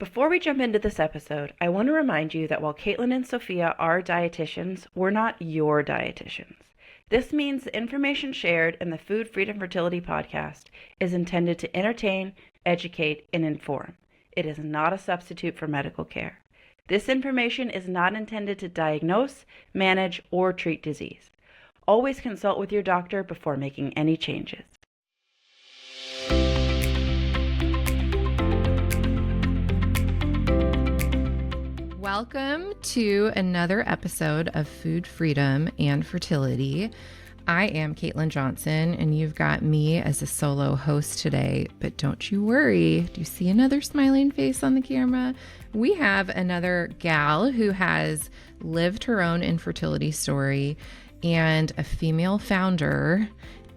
Before we jump into this episode, I want to remind you that while Caitlin and Sophia are dietitians, we're not your dietitians. This means the information shared in the Food Freedom Fertility podcast is intended to entertain, educate, and inform. It is not a substitute for medical care. This information is not intended to diagnose, manage, or treat disease. Always consult with your doctor before making any changes. Welcome to another episode of Food Freedom and Fertility. I am Caitlin Johnson, and you've got me as a solo host today, but don't you worry. Do you see another smiling face on the camera? We have another gal who has lived her own infertility story and a female founder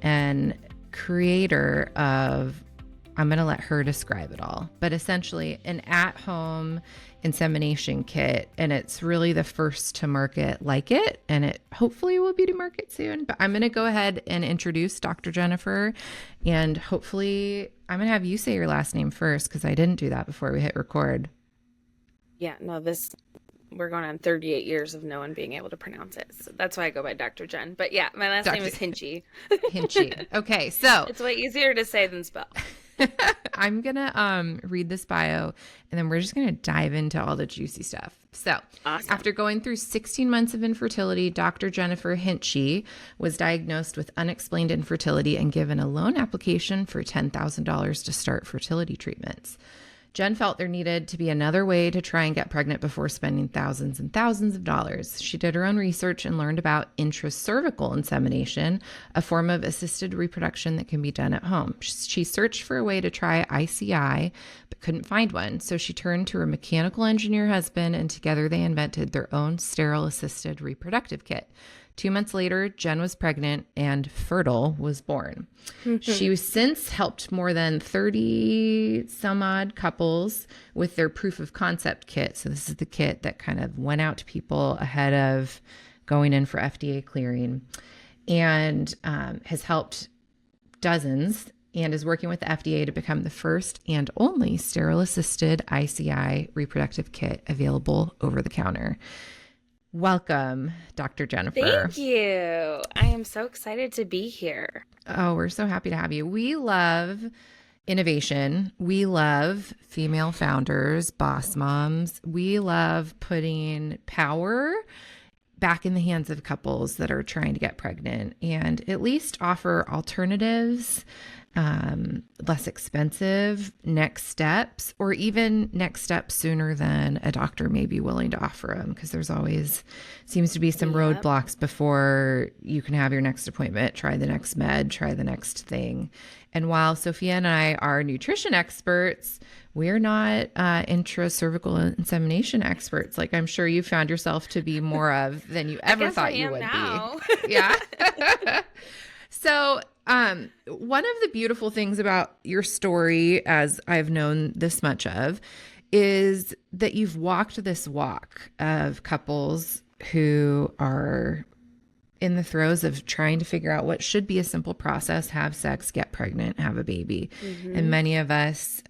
and creator of, I'm going to let her describe it all, but essentially an at-home insemination kit, and it's really the first to market like it, and it hopefully will be to market soon. But I'm going to go ahead and introduce Dr. Jennifer, and hopefully I'm going to have you say your last name first because I didn't do that before we hit record. Yeah, no, we're going on 38 years of no one being able to pronounce it. So that's why I go by Dr. Jen. But yeah, my last name is Hintzshe. Hintzshe. Okay, so it's way easier to say than spell. I'm going to read this bio, and then we're just going to dive into all the juicy stuff. So Awesome. After going through 16 months of infertility, Dr. Jennifer Hintzshe was diagnosed with unexplained infertility and given a loan application for $10,000 to start fertility treatments. Jen felt there needed to be another way to try and get pregnant before spending thousands and thousands of dollars. She did her own research and learned about intracervical insemination, a form of assisted reproduction that can be done at home. She searched for a way to try ICI, but couldn't find one. So she turned to her mechanical engineer husband, and together they invented their own sterile assisted reproductive kit. 2 months later, Jen was pregnant and Pherdal was born. She's since helped more than 30 some odd couples with their proof of concept kit. So this is the kit that kind of went out to people ahead of going in for FDA clearing, and has helped dozens, and is working with the FDA to become the first and only sterile assisted ICI reproductive kit available over the counter. Welcome, Dr. Jennifer. Thank you. I am so excited to be here. Oh, we're so happy to have you. We love innovation. We love female founders, boss moms. We love putting power back in the hands of couples that are trying to get pregnant and at least offer alternatives, less expensive next steps, or even next steps sooner than a doctor may be willing to offer them, because there's always seems to be some roadblocks before you can have your next appointment, try the next med, try the next thing. And while Sophia and I are nutrition experts, we're not intracervical insemination experts, like I'm sure you found yourself to be more of than you ever thought you would now. be. Yeah. So one of the beautiful things about your story, as I've known this much of, is that you've walked this walk of couples who are in the throes of trying to figure out what should be a simple process: have sex, get pregnant, have a baby. Mm-hmm. And many of us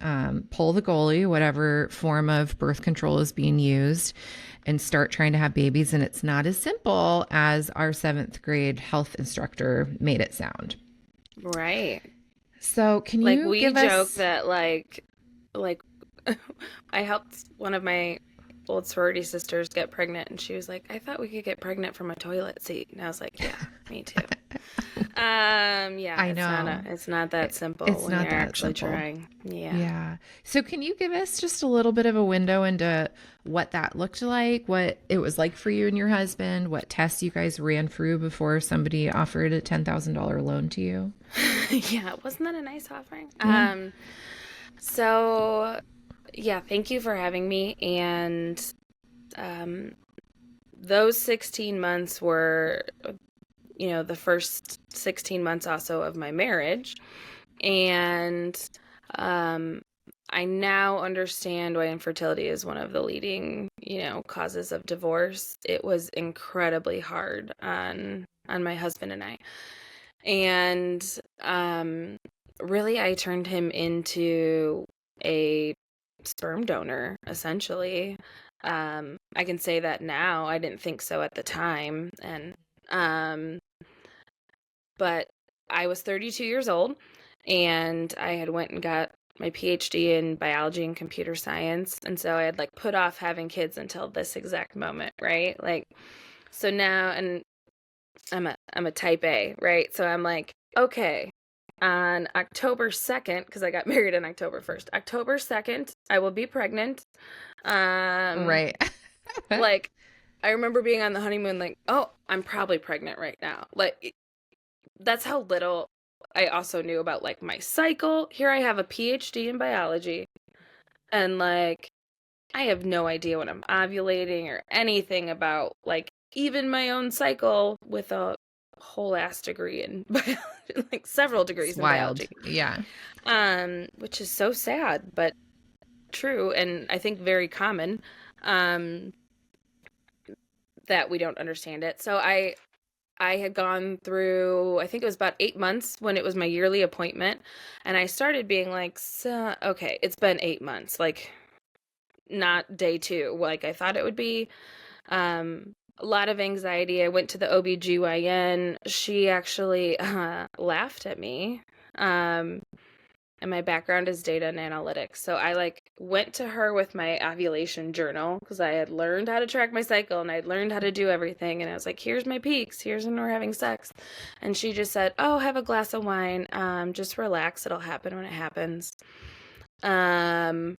pull the goalie, whatever form of birth control is being used, and start trying to have babies. And it's not as simple as our 7th grade health instructor made it sound. Right. So can you we give joke us... that like I helped one of my old sorority sisters get pregnant, and she was like, I thought we could get pregnant from a toilet seat. And I was like, yeah, me too. Yeah, I know. It's not that simple It's when not you're that actually simple. trying. Yeah. So can you give us just a little bit of a window into what that looked like, what it was like for you and your husband, what tests you guys ran through before somebody offered a $10,000 loan to you? Yeah, wasn't that a nice offering? Yeah. So yeah, thank you for having me. And those 16 months were, the first 16 months also of my marriage. And I now understand why infertility is one of the leading, causes of divorce. It was incredibly hard on my husband and I. And really, I turned him into a sperm donor, essentially. I can say that now. I didn't think so at the time. But I was 32 years old, and I had went and got my PhD in biology and computer science. And so I had like put off having kids until this exact moment, right? Like, so now, and I'm a type A, right? So I'm like, okay, on October 2nd, because I got married on October 1st, October 2nd, I will be pregnant. Right. Like, I remember being on the honeymoon, like, oh, I'm probably pregnant right now. Like, that's how little I also knew about like my cycle. Here I have a PhD in biology, and like, I have no idea when I'm ovulating or anything about like even my own cycle with a whole ass degree in biology, like several degrees It's in wild. biology. Yeah. Which is so sad, but true, and I think very common, that we don't understand it. So I had gone through, I think it was about 8 months when it was my yearly appointment, and I started being like, so, okay, it's been 8 months, like not day 2 like I thought it would be. A lot of anxiety. I went to the OBGYN. She actually laughed at me. And my background is data and analytics. So I like went to her with my ovulation journal because I had learned how to track my cycle and I'd learned how to do everything. And I was like, here's my peaks. Here's when we're having sex. And she just said, oh, have a glass of wine. Just relax. It'll happen when it happens. Okay.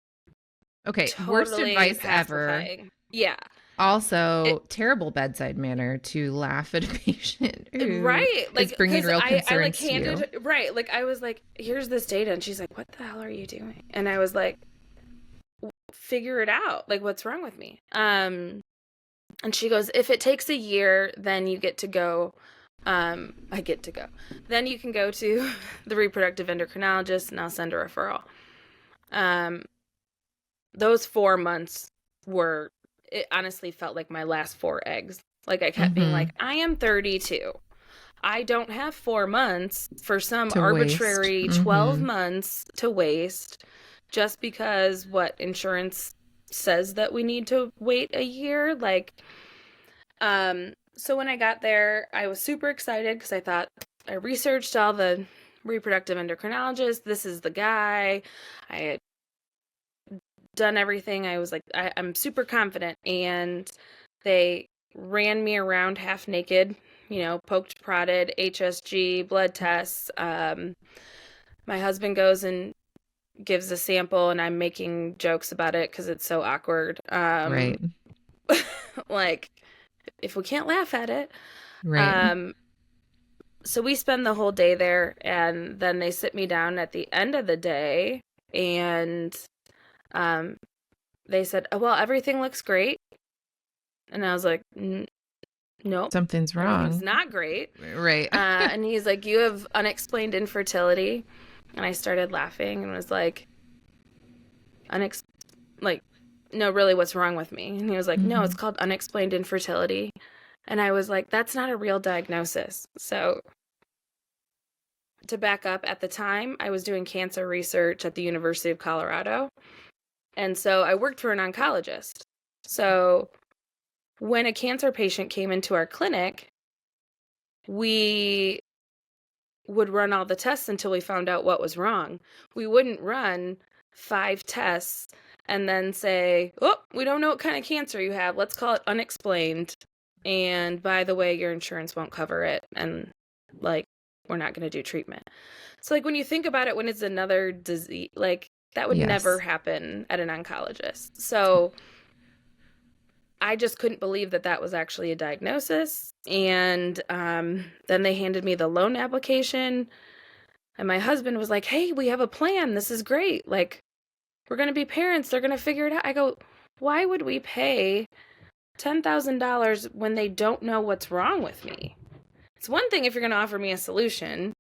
Worst Totally advice ever. pacifying. Yeah. Also, terrible bedside manner to laugh at a patient who Right, like, is bringing 'cause real I concerns like to you. handed, right, like I was like, here's this data, and she's like, what the hell are you doing? And I was like, figure it out, like what's wrong with me? And she goes, if it takes a year, then you get to go. I get to go. Then you can go to the reproductive endocrinologist, and I'll send a referral. Those 4 months were, it honestly felt like my last 4 eggs. Like I kept being like, I am 32. I don't have 4 months for some To arbitrary waste. 12 months to waste just because what insurance says that we need to wait a year. Like, so when I got there, I was super excited because I thought I researched all the reproductive endocrinologists. This is the guy. I had done everything. I was like, I'm super confident. And they ran me around half naked, poked, prodded, HSG, blood tests. My husband goes and gives a sample, and I'm making jokes about it because it's so awkward. Right. Like, if we can't laugh at it. Right. So we spend the whole day there, and then they sit me down at the end of the day, and they said, oh, well, everything looks great. And I was like, nope. Something's wrong. Everything's not great. Right. And he's like, you have unexplained infertility. And I started laughing and was like, no, really, what's wrong with me? And he was like, no, it's called unexplained infertility. And I was like, that's not a real diagnosis. So to back up, at the time, I was doing cancer research at the University of Colorado. And so I worked for an oncologist. So when a cancer patient came into our clinic, we would run all the tests until we found out what was wrong. We wouldn't run 5 tests and then say, oh, we don't know what kind of cancer you have. Let's call it unexplained. And by the way, your insurance won't cover it. And like, we're not going to do treatment. So like when you think about it, when it's another disease, like that would never happen at an oncologist. So I just couldn't believe that that was actually a diagnosis. And then they handed me the loan application. And my husband was like, hey, we have a plan. This is great. Like, we're going to be parents. They're going to figure it out. I go, why would we pay $10,000 when they don't know what's wrong with me? It's one thing if you're going to offer me a solution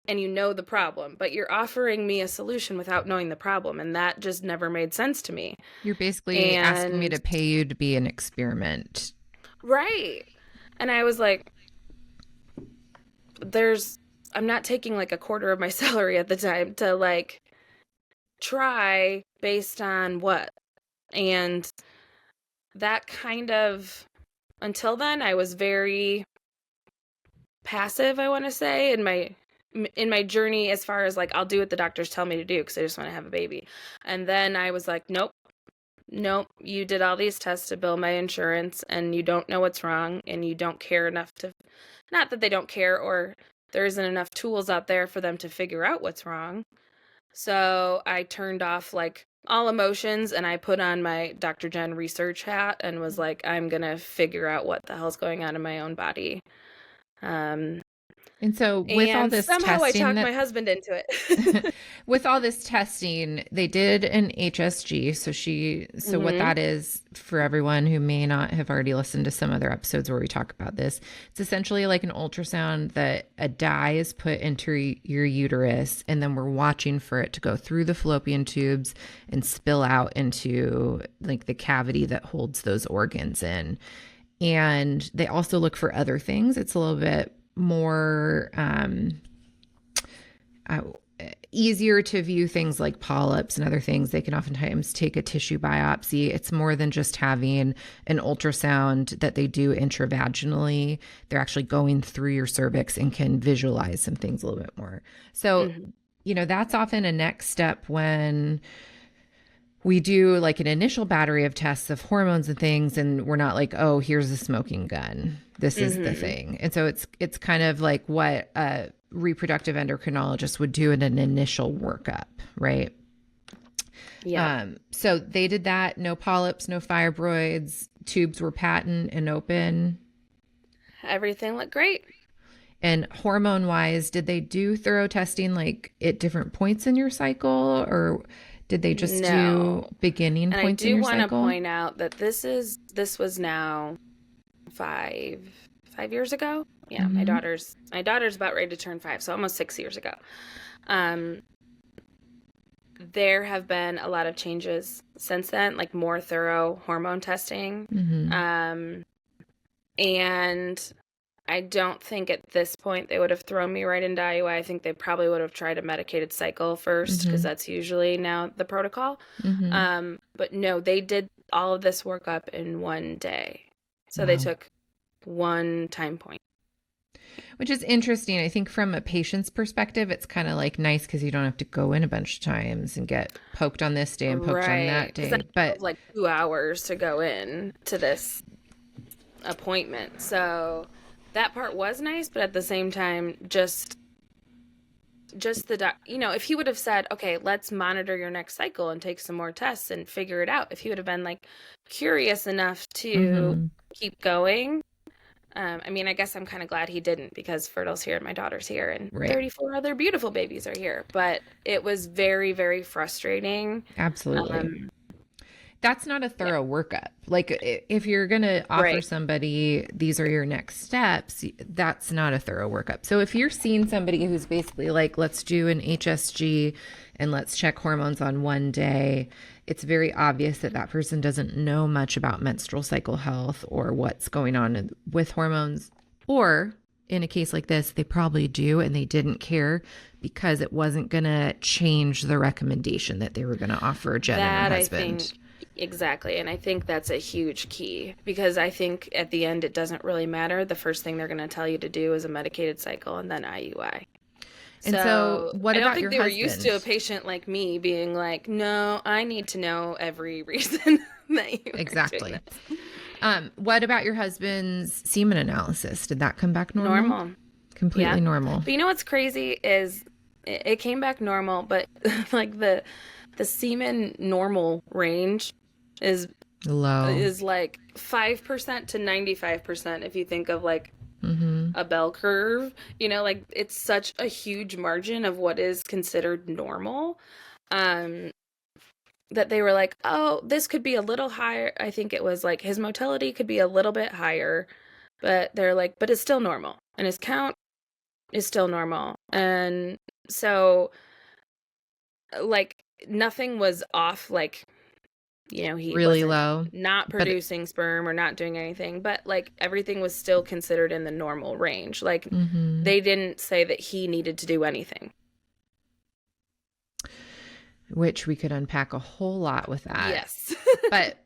and you know the problem, but you're offering me a solution without knowing the problem. And that just never made sense to me. You're basically asking me to pay you to be an experiment. Right. And I was like, I'm not taking like a quarter of my salary at the time to like try based on what? And that kind of, until then, I was very passive, I want to say, in my journey, as far as like, I'll do what the doctors tell me to do because I just want to have a baby. And then I was like, nope, you did all these tests to bill my insurance and you don't know what's wrong and you don't care enough to, not that they don't care or there isn't enough tools out there for them to figure out what's wrong. So I turned off like all emotions and I put on my Dr. Jen research hat and was like, I'm going to figure out what the hell's going on in my own body. And so with all this somehow testing, I talked my husband into it. with all this testing, they did an HSG. So what that is, for everyone who may not have already listened to some other episodes where we talk about this, it's essentially like an ultrasound that a dye is put into your uterus, and then we're watching for it to go through the fallopian tubes and spill out into like the cavity that holds those organs in. And they also look for other things. It's a little bit more easier to view things like polyps and other things. They can oftentimes take a tissue biopsy. It's more than just having an ultrasound that they do intravaginally. They're actually going through your cervix and can visualize some things a little bit more. So, that's often a next step when we do like an initial battery of tests of hormones and things, and we're not like, oh, here's a smoking gun. This is the thing. And so it's kind of like what a reproductive endocrinologist would do in an initial workup, right? Yeah. So they did that. No polyps, no fibroids. Tubes were patent and open. Everything looked great. And hormone-wise, did they do thorough testing like at different points in your cycle, or did they just do beginning points in your cycle? And I do want to point out that this was now 5 years ago. Yeah, my daughter's about ready to turn 5, so almost 6 years ago. There have been a lot of changes since then, like more thorough hormone testing. And I don't think at this point they would have thrown me right into IUI. I think they probably would have tried a medicated cycle first because that's usually now the protocol. But no, they did all of this workup in one day. So they took one time point. Which is interesting. I think from a patient's perspective, it's kind of like nice because you don't have to go in a bunch of times and get poked on this day and poked on that day. But like 2 hours to go in to this appointment. So that part was nice, but at the same time, just the if he would have said, okay, let's monitor your next cycle and take some more tests and figure it out. If he would have been like curious enough to keep going. I mean, I guess I'm kind of glad he didn't because Pherdal's here and my daughter's here and 34 other beautiful babies are here. But it was very, very frustrating. Absolutely. That's not a thorough workup. Like if you're going to offer somebody, these are your next steps, that's not a thorough workup. So if you're seeing somebody who's basically like, let's do an HSG and let's check hormones on one day, it's very obvious that that person doesn't know much about menstrual cycle health or what's going on with hormones. Or in a case like this, they probably do and they didn't care because it wasn't going to change the recommendation that they were going to offer Jen and her husband. Exactly. And I think that's a huge key because I think at the end, it doesn't really matter. The first thing they're going to tell you to do is a medicated cycle and then IUI. And so what about your husband? I don't think they were used to a patient like me being like, no, I need to know every reason that you Exactly. What about your husband's semen analysis? Did that come back normal? Normal. Completely normal. But you know what's crazy is it came back normal, but like the semen normal range is low, is like 5% to 95% if you think of like a bell curve, like it's such a huge margin of what is considered normal, that they were like, oh, this could be a little higher. I think it was like his motility could be a little bit higher, but they're like, but it's still normal and his count is still normal. And so like nothing was off, like, he really low, not producing sperm or not doing anything, but like everything was still considered in the normal range. Like they didn't say that he needed to do anything. which we could unpack a whole lot with that. Yes. But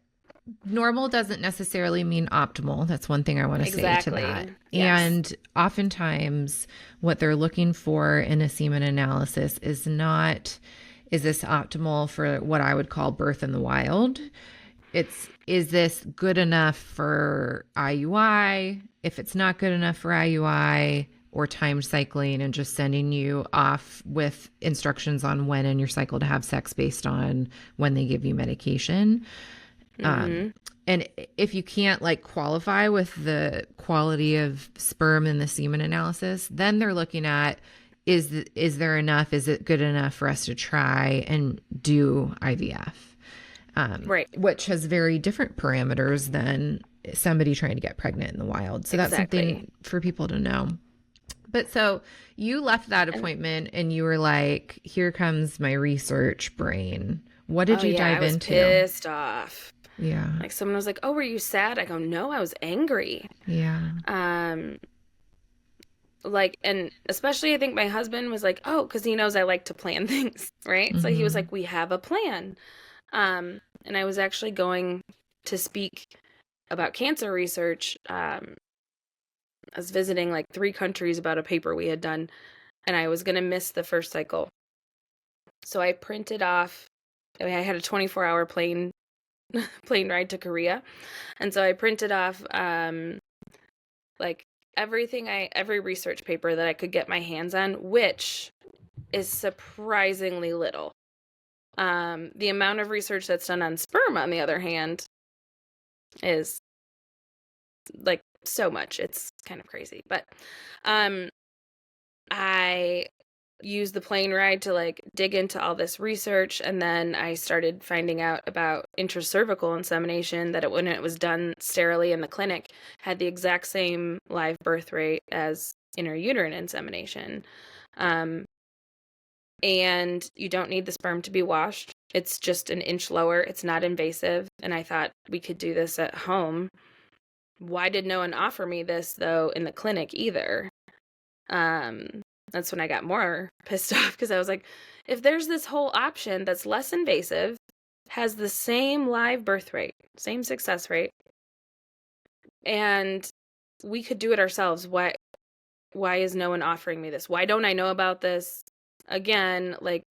normal doesn't necessarily mean optimal. That's one thing I want to say to that. Yes. And oftentimes what they're looking for in a semen analysis is not, is this optimal for what I would call birth in the wild? It's, is this good enough for IUI? If it's not good enough for IUI, or time cycling and just sending you off with instructions on when in your cycle to have sex based on when they give you medication. And if you can't like qualify with the quality of sperm in the semen analysis, then they're looking at, is there enough? Is it good enough for us to try and do IVF? Right. Which has very different parameters than somebody trying to get pregnant in the wild. So that's something for people to know. But so you left that appointment and you were like, here comes my research brain. What did you dive into? I was pissed off. Yeah. Like someone was like, oh, were you sad? I go, no, I was angry. Yeah. Like, and especially I think my husband was like, oh, because he knows I like to plan things, right? So he was like, we have a plan. And I was actually going to speak about cancer research. I was visiting like 3 countries about a paper we had done, and I was going to miss the first cycle. So I printed off, I had a 24-hour plane ride to Korea. And so I printed off like every research paper that I could get my hands on, which is surprisingly little. The amount of research that's done on sperm, on the other hand, is like so much. It's kind of crazy. But I used the plane ride to like dig into all this research, and then I started finding out about intracervical insemination, that when it was done sterilely in the clinic had the exact same live birth rate as intrauterine insemination. And you don't need the sperm to be washed. It's just an inch lower. It's not invasive. And I thought we could do this at home. Why did no one offer me this, though, in the clinic either? That's when I got more pissed off, because I was like, if there's this whole option that's less invasive, has the same live birth rate, same success rate, and we could do it ourselves, why is no one offering me this? Why don't I know about this? Again, like,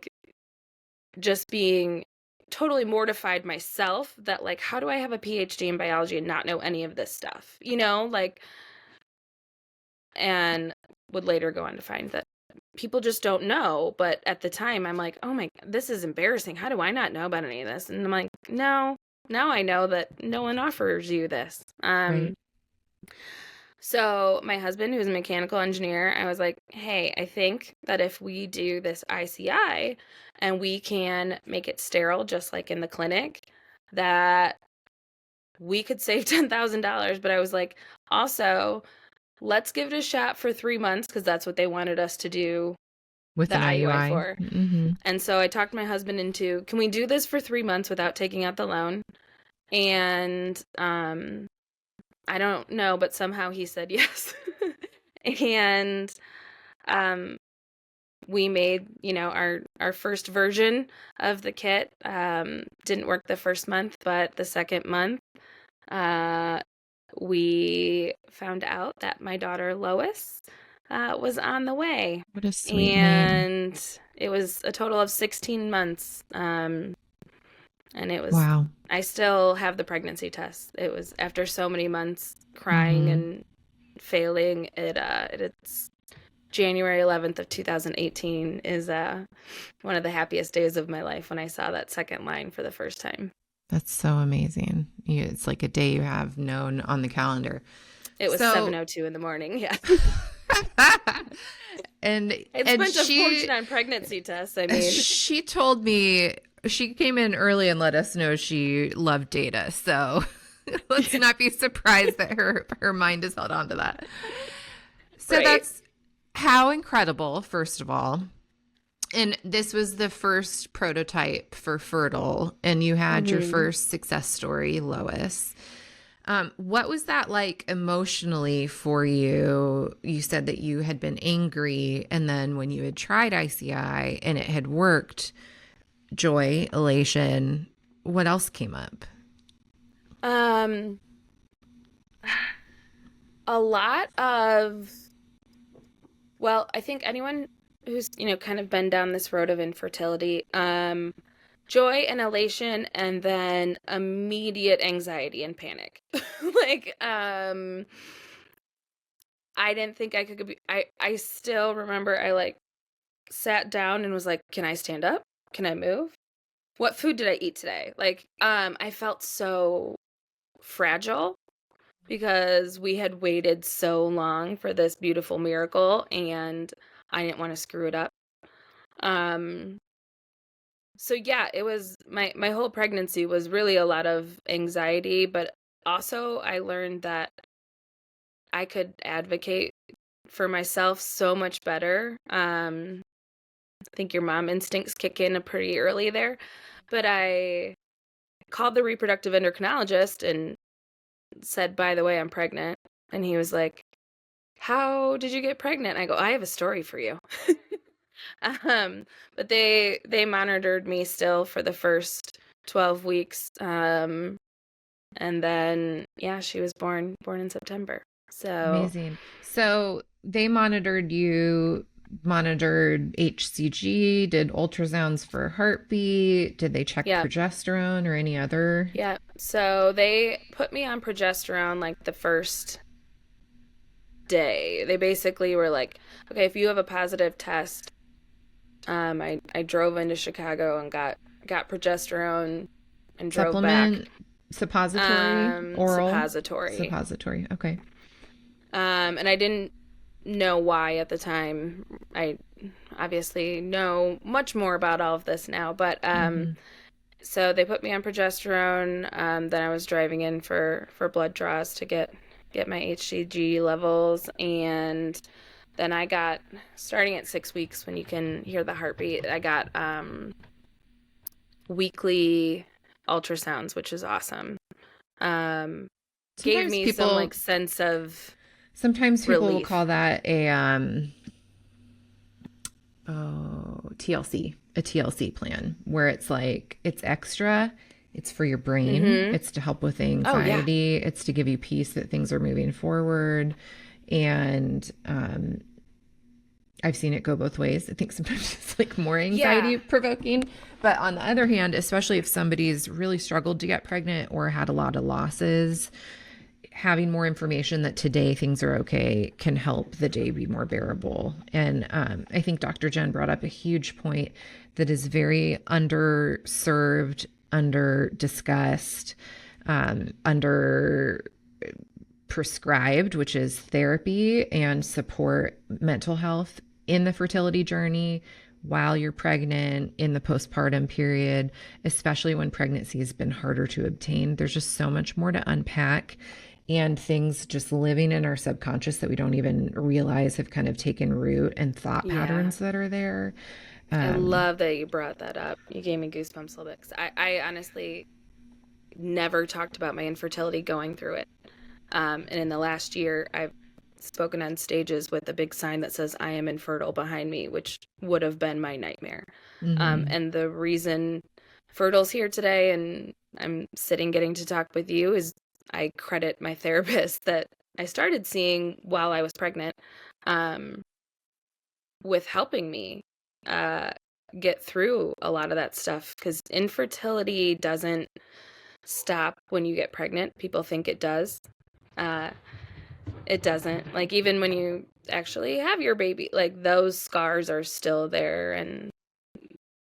just being totally mortified myself that, like, how do I have a PhD in biology and not know any of this stuff? You know, like, and would later go on to find that people just don't know. But at the time, I'm like, oh my, this is embarrassing. How do I not know about any of this? And I'm like, no, now I know that no one offers you this. Right. So my husband, who's a mechanical engineer, I was like, hey, I think that if we do this ICI and we can make it sterile, just like in the clinic, that we could save $10,000. But I was like, also, let's give it a shot for 3 months, because that's what they wanted us to do With the an IUI IUI for. Mm-hmm. And so I talked my husband into, can we do this for 3 months without taking out the loan? And I don't know, but somehow he said yes. And we made, our first version of the kit. Didn't work the first month, but the second month, we found out that my daughter Lois was on the way. What a sweet And name. it was a total of 16 months. And it was, Wow. I still have the pregnancy test. It was after so many months crying and failing. It's January 11th of 2018 is one of the happiest days of my life when I saw that second line for the first time. That's so amazing. It's like a day you have known on the calendar. It was 7:02 in the morning. Yeah. and I spent a fortune on pregnancy tests. I mean, she told me she came in early and let us know she loved data. So let's not be surprised that her mind is held on to that. So right. That's how incredible, first of all. And this was the first prototype for Pherdal, and you had your first success story, Lois. What was that like emotionally for you? You said that you had been angry, and then when you had tried ICI and it had worked, joy, elation. What else came up? A lot of, well, I think anyone who's, kind of been down this road of infertility, joy and elation, and then immediate anxiety and panic. Like, I didn't think I could be, I still remember I like sat down and was like, can I stand up? Can I move? What food did I eat today? Like, I felt so fragile because we had waited so long for this beautiful miracle and I didn't want to screw it up. Um, so yeah, it was my whole pregnancy was really a lot of anxiety, but also I learned that I could advocate for myself so much better. I think your mom instincts kick in pretty early there, but I called the reproductive endocrinologist and said, by the way, I'm pregnant. And he was like, how did you get pregnant? I go, I have a story for you. But they monitored me still for the first 12 weeks. And then, yeah, she was born in September. So Amazing. So they monitored HCG, did ultrasounds for heartbeat, did they check yeah, progesterone or any other? yeah. So they put me on progesterone like the first day. They basically were like, okay, if you have a positive test, I drove into Chicago and got progesterone and drove back. Supplement, suppository, oral? Suppository. Okay. And I didn't know why at the time. I obviously know much more about all of this now, but so they put me on progesterone. Then I was driving in for blood draws to get my HCG levels, and then I got, starting at 6 weeks when you can hear the heartbeat, I got weekly ultrasounds, which is awesome. Gave me some like sense of sometimes people relief. will call that a TLC plan, where it's like it's extra, it's for your brain, it's to help with anxiety, it's to give you peace that things are moving forward. And I've seen it go both ways. I think sometimes it's like more anxiety provoking, but on the other hand, especially if somebody's really struggled to get pregnant or had a lot of losses, having more information that today things are okay can help the day be more bearable. And I think Dr. Jen brought up a huge point that is very underserved, under discussed, under prescribed, which is therapy and support mental health in the fertility journey while you're pregnant, in the postpartum period, especially when pregnancy has been harder to obtain. There's just so much more to unpack, and things just living in our subconscious that we don't even realize have kind of taken root, and thought patterns that are there. I love that you brought that up. You gave me goosebumps a little bit, 'cause I honestly never talked about my infertility going through it. And in the last year, I've spoken on stages with a big sign that says I am infertile behind me, which would have been my nightmare. And the reason Pherdal's here today and I'm sitting getting to talk with you is I credit my therapist that I started seeing while I was pregnant, with helping me get through a lot of that stuff, because infertility doesn't stop when you get pregnant. People think it does. It doesn't. Like, even when you actually have your baby, like, those scars are still there. And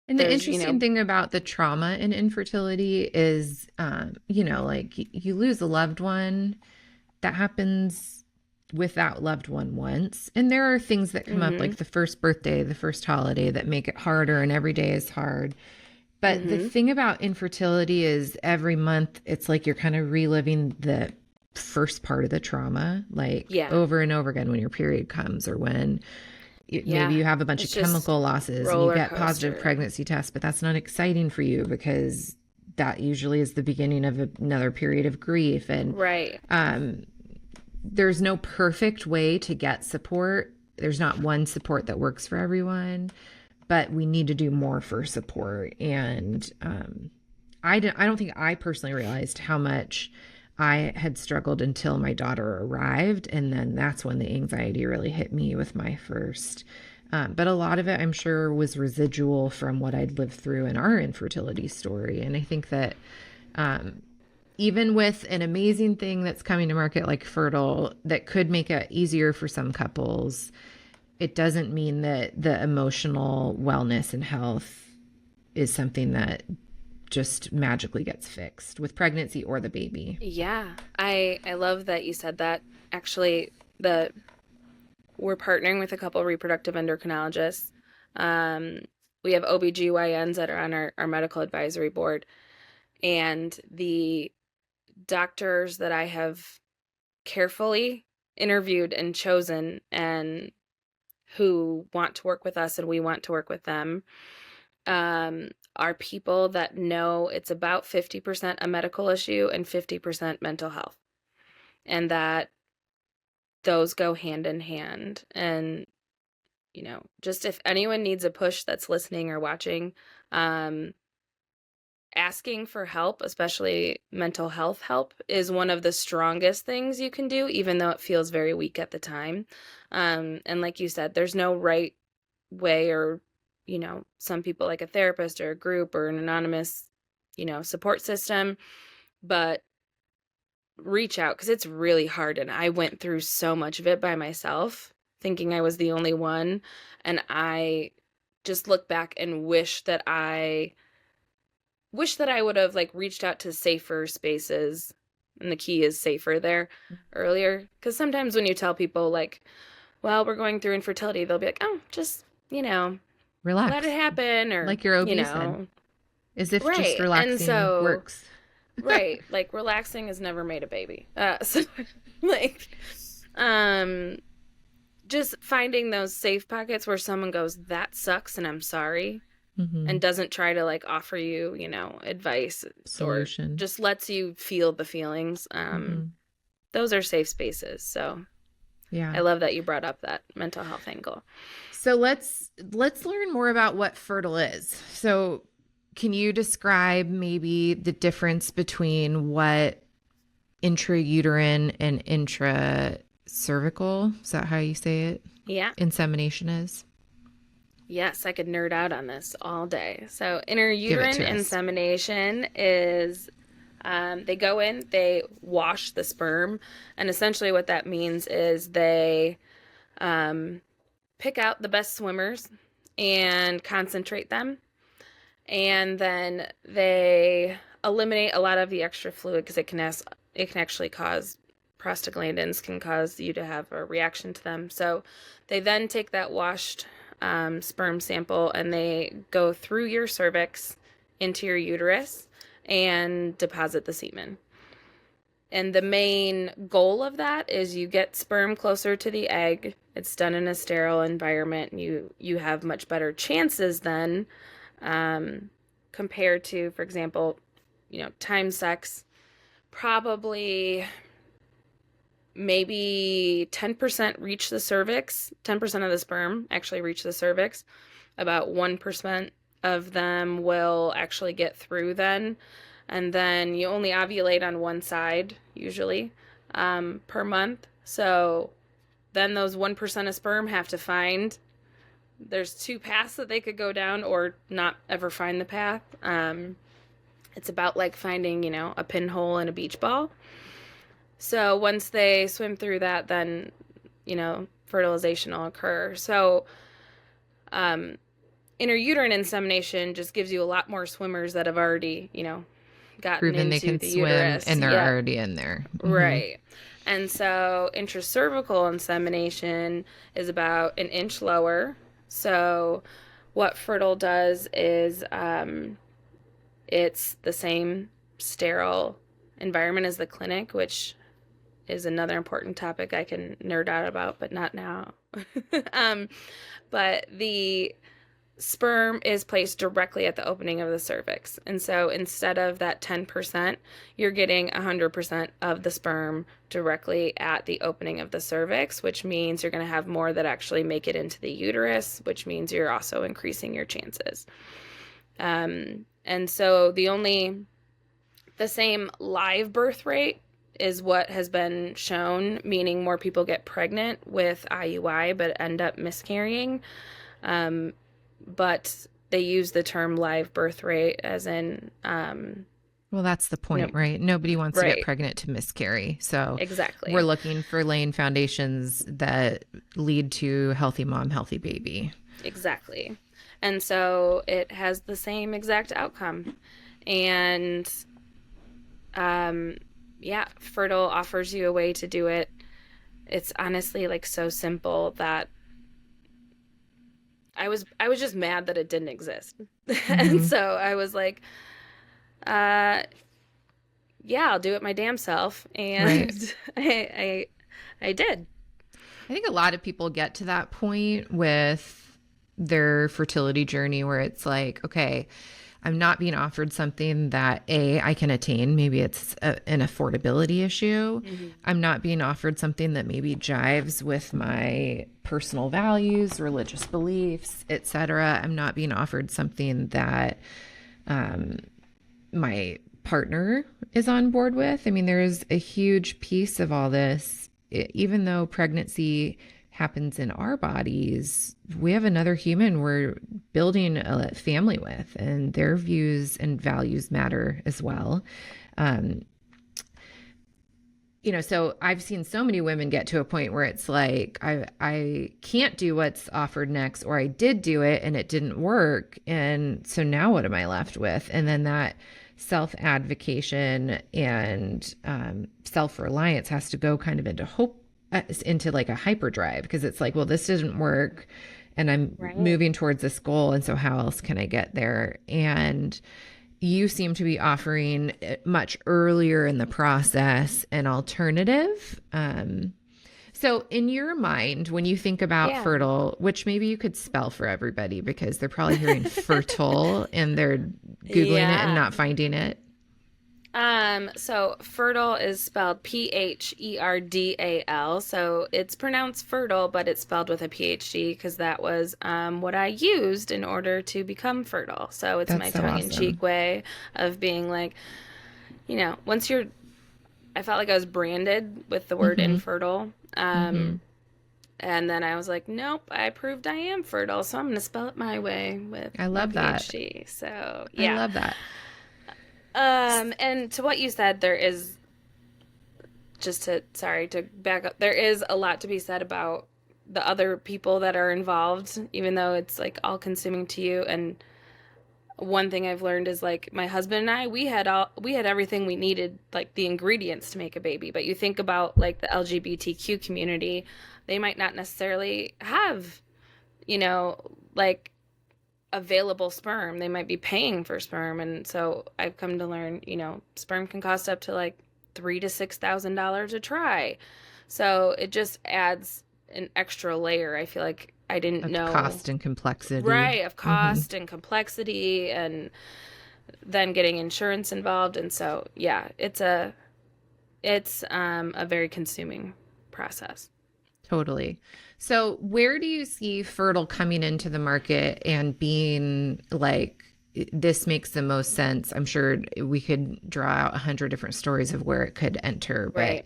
the interesting thing about the trauma in infertility is, like you lose a loved one. That happens with that loved one once. And there are things that come up, like the first birthday, the first holiday, that make it harder, and every day is hard. But the thing about infertility is every month, it's like you're kind of reliving the first part of the trauma, like over and over again when your period comes, or when maybe you have a bunch of chemical losses and you get positive pregnancy tests, but that's not exciting for you because that usually is the beginning of another period of grief. And there's no perfect way to get support. There's not one support that works for everyone. but we need to do more for support. And I don't think I personally realized how much I had struggled until my daughter arrived. And then that's when the anxiety really hit me with my first. But a lot of it, I'm sure, was residual from what I'd lived through in our infertility story. And I think that even with an amazing thing that's coming to market like Pherdal that could make it easier for some couples, it doesn't mean that the emotional wellness and health is something that just magically gets fixed with pregnancy or the baby. Yeah, I love that you said that. Actually, we're partnering with a couple of reproductive endocrinologists. We have OBGYNs that are on our medical advisory board. And the doctors that I have carefully interviewed and chosen and who want to work with us and we want to work with them are people that know it's about 50% a medical issue and 50% mental health. And that those go hand in hand. And, just if anyone needs a push that's listening or watching, asking for help, especially mental health help, is one of the strongest things you can do, even though it feels very weak at the time. And like you said, there's no right way or, some people like a therapist or a group or an anonymous, support system, but reach out because it's really hard. And I went through so much of it by myself, thinking I was the only one. And I just look back and wish that I would have reached out to safer spaces, and the key is safer there earlier. Because sometimes when you tell people well, we're going through infertility, they'll be like, oh, just, Relax. let it happen. Or like your OB said, as if right. just relaxing and so, works. Right. Relaxing has never made a baby. Just finding those safe pockets where someone goes, that sucks and I'm sorry. Mm-hmm. And doesn't try to offer you, advice, solution, or just lets you feel the feelings. Those are safe spaces. So yeah, I love that you brought up that mental health angle. So let's learn more about what Pherdal is. So can you describe maybe the difference between what intrauterine and intracervical, is that how you say it? Yeah. Insemination is? Yes, I could nerd out on this all day. So intrauterine insemination is they go in, they wash the sperm, and essentially what that means is they pick out the best swimmers and concentrate them, and then they eliminate a lot of the extra fluid because it can actually cause prostaglandins can cause you to have a reaction to them. So they then take that washed sperm sample and they go through your cervix into your uterus and deposit the semen. And the main goal of that is you get sperm closer to the egg. It's done in a sterile environment, and you have much better chances then compared to, for example, time sex. Probably maybe 10% reach the cervix. 10% of the sperm actually reach the cervix. About 1% of them will actually get through then. And then you only ovulate on one side, usually, per month. So then those 1% of sperm have to find, there's two paths that they could go down or not ever find the path. It's about like finding, a pinhole in a beach ball. So once they swim through that, then, fertilization will occur. So intrauterine insemination just gives you a lot more swimmers that have already, gotten proven into they can the swim uterus. And they're already in there. Mm-hmm. Right. And so intracervical insemination is about an inch lower. So what Pherdal does is it's the same sterile environment as the clinic, which is another important topic I can nerd out about, but not now. But the sperm is placed directly at the opening of the cervix. And so instead of that 10%, you're getting 100% of the sperm directly at the opening of the cervix, which means you're going to have more that actually make it into the uterus, which means you're also increasing your chances. And so the same live birth rate is what has been shown, meaning more people get pregnant with IUI but end up miscarrying. But they use the term live birth rate as in well, that's the point, right? Nobody wants to right. get pregnant to miscarry. So exactly, we're looking for laying foundations that lead to healthy mom, healthy baby. Exactly. And so it has the same exact outcome. And yeah, Pherdal offers you a way to do it. It's honestly like so simple that I was just mad that it didn't exist. And so I was like, yeah, I'll do it my damn self. And right. I did. I think a lot of people get to that point with their fertility journey where it's like, okay, I'm not being offered something that I can attain. Maybe it's an affordability issue. Mm-hmm. I'm not being offered something that maybe jives with my personal values, religious beliefs, etc. I'm not being offered something that my partner is on board with. I mean, there's a huge piece of all this. Even though pregnancy happens in our bodies, we have another human we're building a family with, and their views and values matter as well. So I've seen so many women get to a point where it's like, I can't do what's offered next, or I did do it and it didn't work. And so now what am I left with? And then that self-advocation and self-reliance has to go kind of into like a hyperdrive, because it's like, well, this didn't work and I'm moving towards this goal. And so how else can I get there? And you seem to be offering much earlier in the process an alternative. So in your mind, when you think about Pherdal, which maybe you could spell for everybody because they're probably hearing fertile and they're Googling it and not finding it. So Pherdal is spelled Pherdal. So it's pronounced fertile, but it's spelled with a PhD because that was what I used in order to become fertile. So it's my tongue-in-cheek way of being like, I felt like I was branded with the word infertile. And then I was like, nope, I proved I am fertile, so I'm going to spell it my way with I love my PhD. That. So, yeah. I love that. And to what you said, there is, to back up, there is a lot to be said about the other people that are involved, even though it's like all consuming to you. And one thing I've learned is like my husband and I, we had everything we needed, like the ingredients to make a baby. But you think about like the LGBTQ community, they might not necessarily have, like available sperm. They might be paying for sperm. And so I've come to learn, sperm can cost up to like $3,000 to $6,000 a try. So it just adds an extra layer. I feel like I didn't know cost and complexity. Right, of cost and complexity, and then getting insurance involved. And so, yeah, it's a very consuming process. Totally. So where do you see Pherdal coming into the market and being like, this makes the most sense? I'm sure we could draw out 100 different stories of where it could enter. But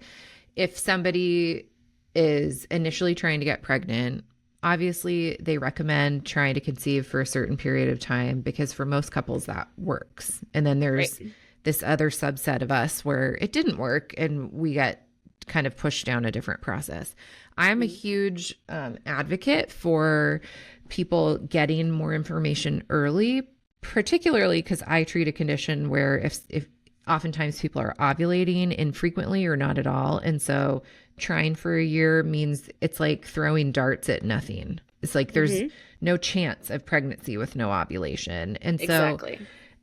if somebody is initially trying to get pregnant, obviously they recommend trying to conceive for a certain period of time, because for most couples that works. And then there's this other subset of us where it didn't work and we got kind of pushed down a different process. I'm a huge advocate for people getting more information early, particularly because I treat a condition where if oftentimes people are ovulating infrequently or not at all. And so trying for a year means it's like throwing darts at nothing. It's like there's no chance of pregnancy with no ovulation. And so,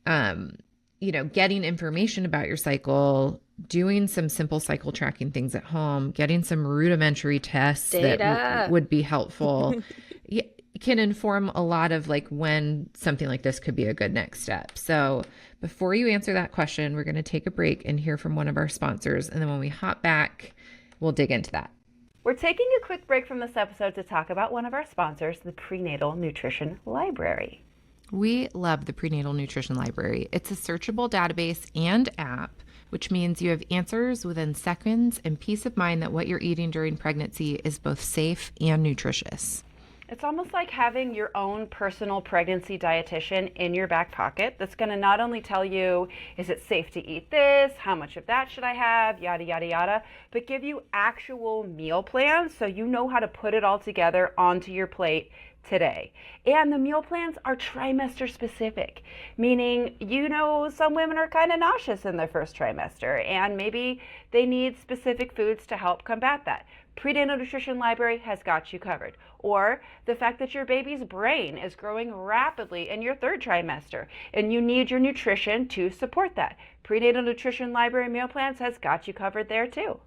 getting information about your cycle, doing some simple cycle tracking things at home, getting some rudimentary tests that would be helpful. can inform a lot of like when something like this could be a good next step. So before you answer that question, we're going to take a break and hear from one of our sponsors. And then when we hop back, we'll dig into that. We're taking a quick break from this episode to talk about one of our sponsors, the Prenatal Nutrition Library. We love the Prenatal Nutrition Library. It's a searchable database and app, which means you have answers within seconds and peace of mind that what you're eating during pregnancy is both safe and nutritious. It's almost like having your own personal pregnancy dietitian in your back pocket that's going to not only tell you, is it safe to eat this? How much of that should I have? Yada, yada, yada. But give you actual meal plans so you know how to put it all together onto your plate today. And the meal plans are trimester specific, meaning, some women are kind of nauseous in their first trimester and maybe they need specific foods to help combat that. Prenatal Nutrition Library has got you covered. Or the fact that your baby's brain is growing rapidly in your third trimester and you need your nutrition to support that. Prenatal Nutrition Library meal plans has got you covered there too.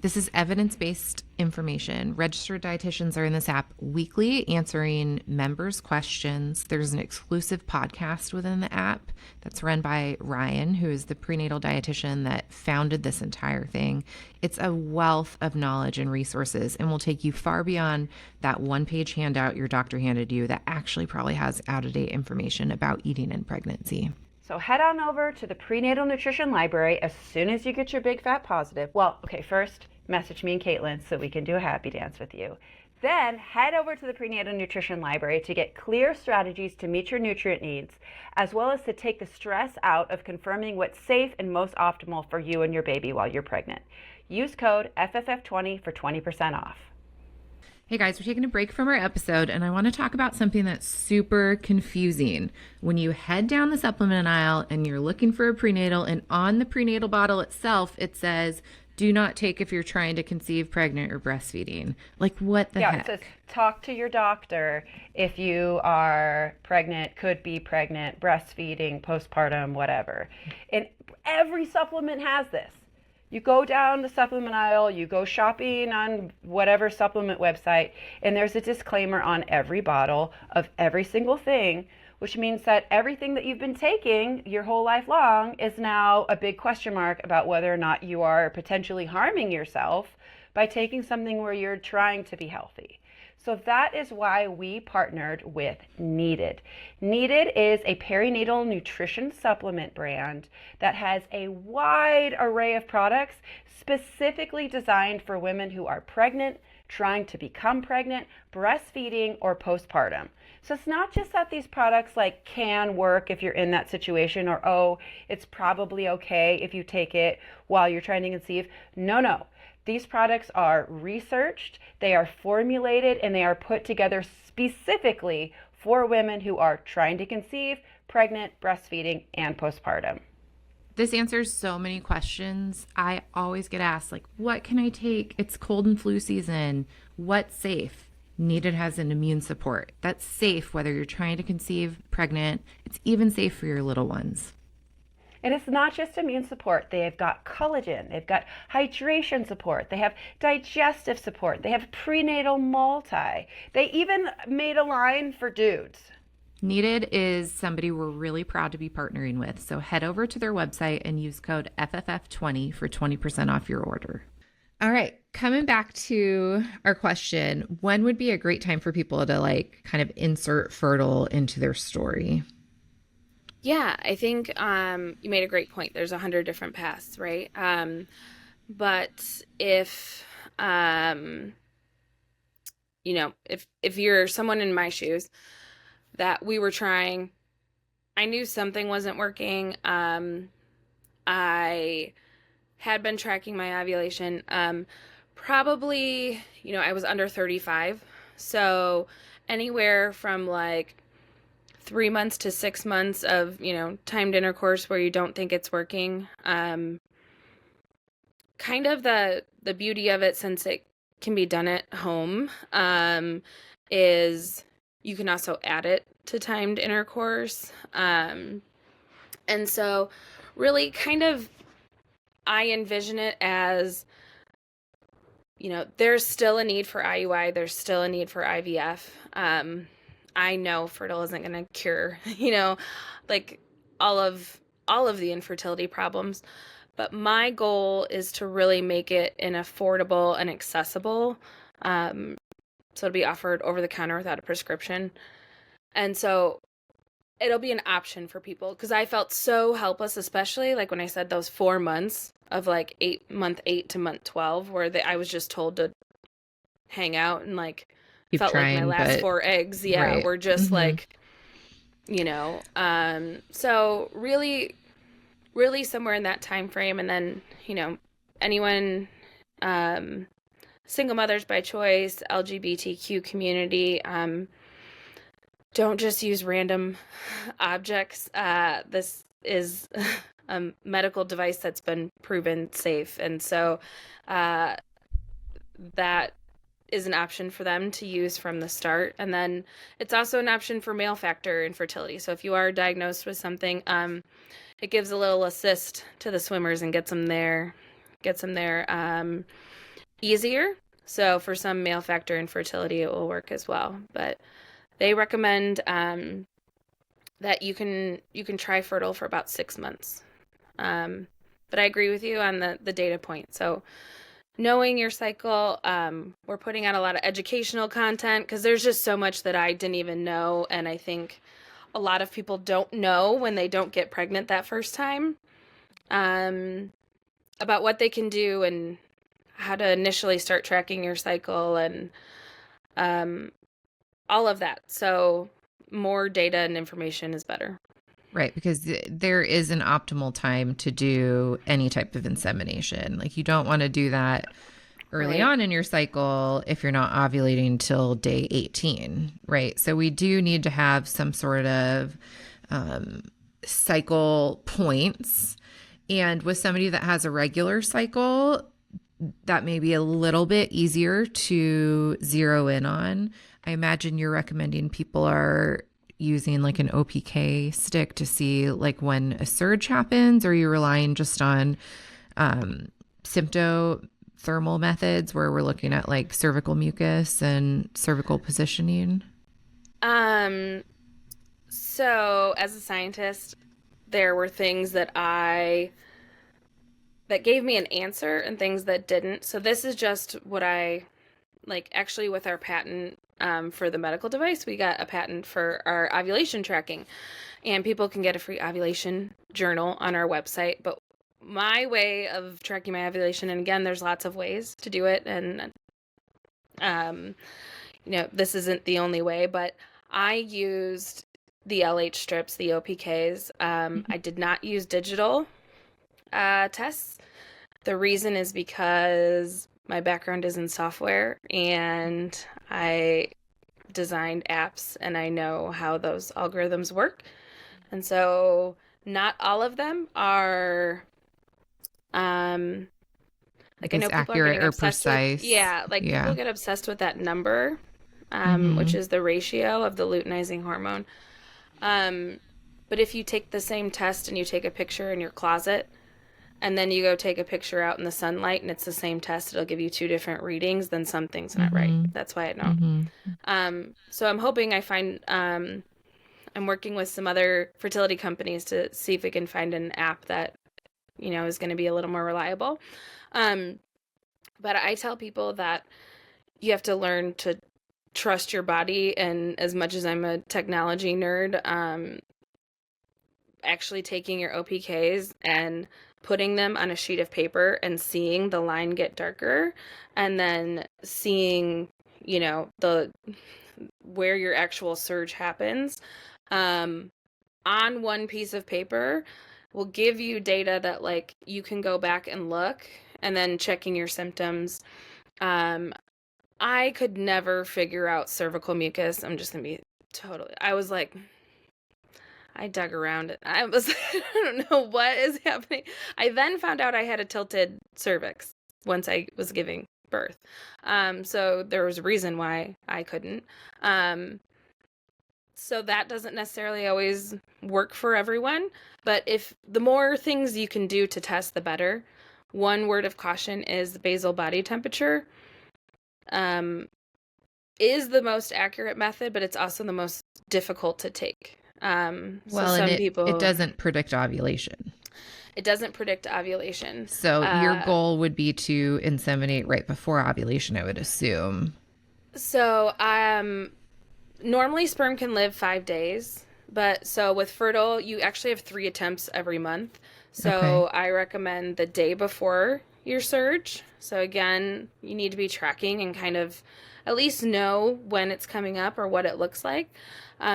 This is evidence-based information. Registered dietitians are in this app weekly answering members' questions. There's an exclusive podcast within the app that's run by Ryan, who is the prenatal dietitian that founded this entire thing. It's a wealth of knowledge and resources and will take you far beyond that one-page handout your doctor handed you that actually probably has out-of-date information about eating in pregnancy. So head on over to the Prenatal Nutrition Library as soon as you get your big fat positive. Well, okay, first message me and Caitlin so we can do a happy dance with you. Then head over to the Prenatal Nutrition Library to get clear strategies to meet your nutrient needs, as well as to take the stress out of confirming what's safe and most optimal for you and your baby while you're pregnant. Use code FFF20 for 20% off. Hey guys, we're taking a break from our episode and I want to talk about something that's super confusing. When you head down the supplement aisle and you're looking for a prenatal, and on the prenatal bottle itself, it says, do not take if you're trying to conceive, pregnant, or breastfeeding. Like, what the heck? Yeah, it says talk to your doctor if you are pregnant, could be pregnant, breastfeeding, postpartum, whatever. And every supplement has this. You go down the supplement aisle, you go shopping on whatever supplement website, and there's a disclaimer on every bottle of every single thing, which means that everything that you've been taking your whole life long is now a big question mark about whether or not you are potentially harming yourself by taking something where you're trying to be healthy. So that is why we partnered with Needed. Needed is a perinatal nutrition supplement brand that has a wide array of products specifically designed for women who are pregnant, trying to become pregnant, breastfeeding, or postpartum. So it's not just that these products can work if you're in that situation, or it's probably okay if you take it while you're trying to conceive. No. These products are researched, they are formulated, and they are put together specifically for women who are trying to conceive, pregnant, breastfeeding, and postpartum. This answers so many questions. I always get asked, what can I take? It's cold and flu season. What's safe? Needed has an immune support. That's safe whether you're trying to conceive, pregnant. It's even safe for your little ones. And it's not just immune support. They've got collagen, they've got hydration support, they have digestive support, they have prenatal multi. They even made a line for dudes. Needed is somebody we're really proud to be partnering with. So head over to their website and use code FFF20 for 20% off your order. All right, coming back to our question, when would be a great time for people to kind of insert Pherdal into their story? Yeah, I think you made a great point. There's 100 different paths, right? But if if you're someone in my shoes that we were trying, I knew something wasn't working. I had been tracking my ovulation. Probably, I was under 35, so anywhere from 3 months to 6 months of, timed intercourse where you don't think it's working. Kind of the beauty of it, since it can be done at home, is you can also add it to timed intercourse. And so really kind of I envision it as, there's still a need for IUI. There's still a need for IVF. I know Fertile isn't going to cure, like all of the infertility problems. But my goal is to really make it an affordable and accessible. So it'll be offered over the counter without a prescription. And so it'll be an option for people, because I felt so helpless, especially like when I said those 4 months of like month 8 to month 12, where I was just told to hang out, and like Keep felt trying, like my last but 4 eggs, right. were just Mm-hmm. like, so really somewhere in that time frame. And then, anyone, single mothers by choice, LGBTQ community, don't just use random objects. This is a medical device that's been proven safe. And so that is an option for them to use from the start. And then it's also an option for male factor infertility. So if you are diagnosed with something, it gives a little assist to the swimmers and gets them there easier. So for some male factor infertility, it will work as well. But they recommend that you can try Fertile for about 6 months. But I agree with you on the data point. So knowing your cycle, we're putting out a lot of educational content, because there's just so much that I didn't even know. And I think a lot of people don't know when they don't get pregnant that first time, about what they can do and how to initially start tracking your cycle, and all of that. So more data and information is better. Right, because there is an optimal time to do any type of insemination. Like, you don't want to do that early on in your cycle if you're not ovulating till day 18, right? So we do need to have some sort of cycle points. And with somebody that has a regular cycle, that may be a little bit easier to zero in on. I imagine you're recommending people are using like an OPK stick to see like when a surge happens, or you're relying just on symptothermal methods where we're looking at like cervical mucus and cervical positioning? So as a scientist, there were things that gave me an answer and things that didn't. So this is just what I like. Actually, with our patent for the medical device, we got a patent for our ovulation tracking, and people can get a free ovulation journal on our website. But my way of tracking my ovulation, and again, there's lots of ways to do it, and this isn't the only way, but I used the LH strips, the OPKs. I did not use digital tests. The reason is because my background is in software, and I designed apps, and I know how those algorithms work. And so not all of them are like, I know people accurate are getting or obsessed precise. with, people get obsessed with that number, which is the ratio of the luteinizing hormone. But if you take the same test and you take a picture in your closet, and then you go take a picture out in the sunlight, and it's the same test, it'll give you 2 different readings, then something's not right. That's why I don't. So I'm hoping I find, I'm working with some other fertility companies to see if we can find an app that, is going to be a little more reliable. But I tell people that you have to learn to trust your body. And as much as I'm a technology nerd, actually taking your OPKs and putting them on a sheet of paper and seeing the line get darker, and then seeing, where your actual surge happens, on one piece of paper will give you data that like you can go back and look, and then checking your symptoms. I could never figure out cervical mucus. I'm just gonna be I was like, I dug around it. I was I don't know what is happening. I then found out I had a tilted cervix once I was giving birth. So there was a reason why I couldn't. So that doesn't necessarily always work for everyone, but if the more things you can do to test, the better. One word of caution is the basal body temperature. Is the most accurate method, but it's also the most difficult to take. Well, so and some it people, doesn't predict ovulation. it doesn't predict ovulation. So your goal would be to inseminate right before ovulation, I would assume. So normally sperm can live 5 days, but so with Pherdal, you actually have 3 attempts every month. So Okay. I recommend the day before your surge. So again, you need to be tracking and kind of at least know when it's coming up or what it looks like.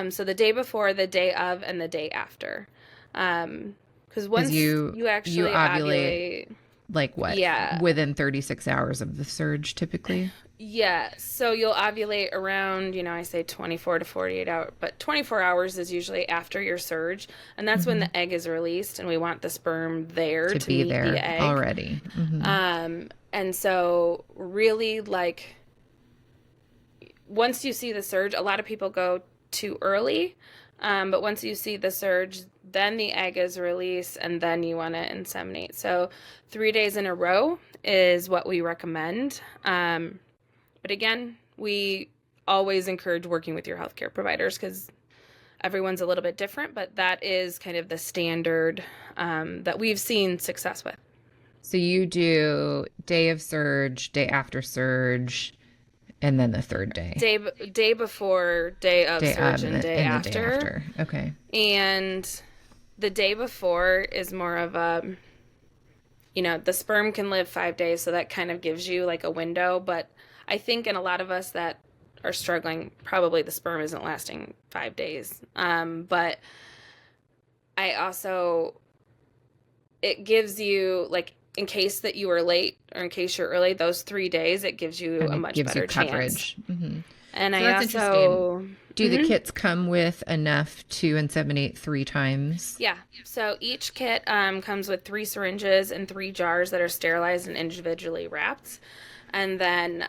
So the day before, the day of, and the day after. Because once you you actually ovulate ovulate, like what? yeah, Within 36 hours of the surge typically? yeah. So you'll ovulate around, I say 24 to 48 hours, but 24 hours is usually after your surge. And that's when Hmm. the egg is released, and we want the sperm there To to be meet the there egg. already. Hmm. And so really like once you see the surge, a lot of people go too early. But once you see the surge, then the egg is released, and then you want to inseminate. So 3 days in a row is what we recommend. But again, we always encourage working with your healthcare providers because everyone's a little bit different, but that is kind of the standard that we've seen success with. So you do day of surge, day after surge, and then the third day. Day before, day of Day surge, of and day and the day after. after. Okay. And the day before is more of a, the sperm can live 5 days, so that kind of gives you like a window. But I think in a lot of us that are struggling, probably the sperm isn't lasting 5 days. But I also, it gives you like, in case that you are late or in case you're early, those 3 days, it gives you Kind a of much gives you better chance. coverage. Hmm. And So I that's interesting. also, Do the kits come with enough to inseminate 3 times? yeah. So each kit comes with 3 syringes and 3 jars that are sterilized and individually wrapped. And then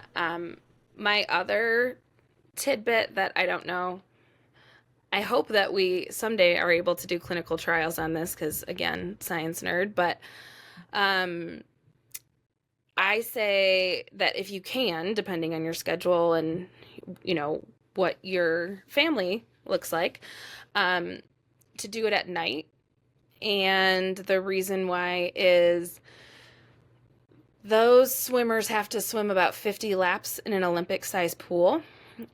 my other tidbit that I don't know, I hope that we someday are able to do clinical trials on this because, again, science nerd. But I say that if you can, depending on your schedule and, what your family looks like, to do it at night. And the reason why is those swimmers have to swim about 50 laps in an Olympic-sized pool.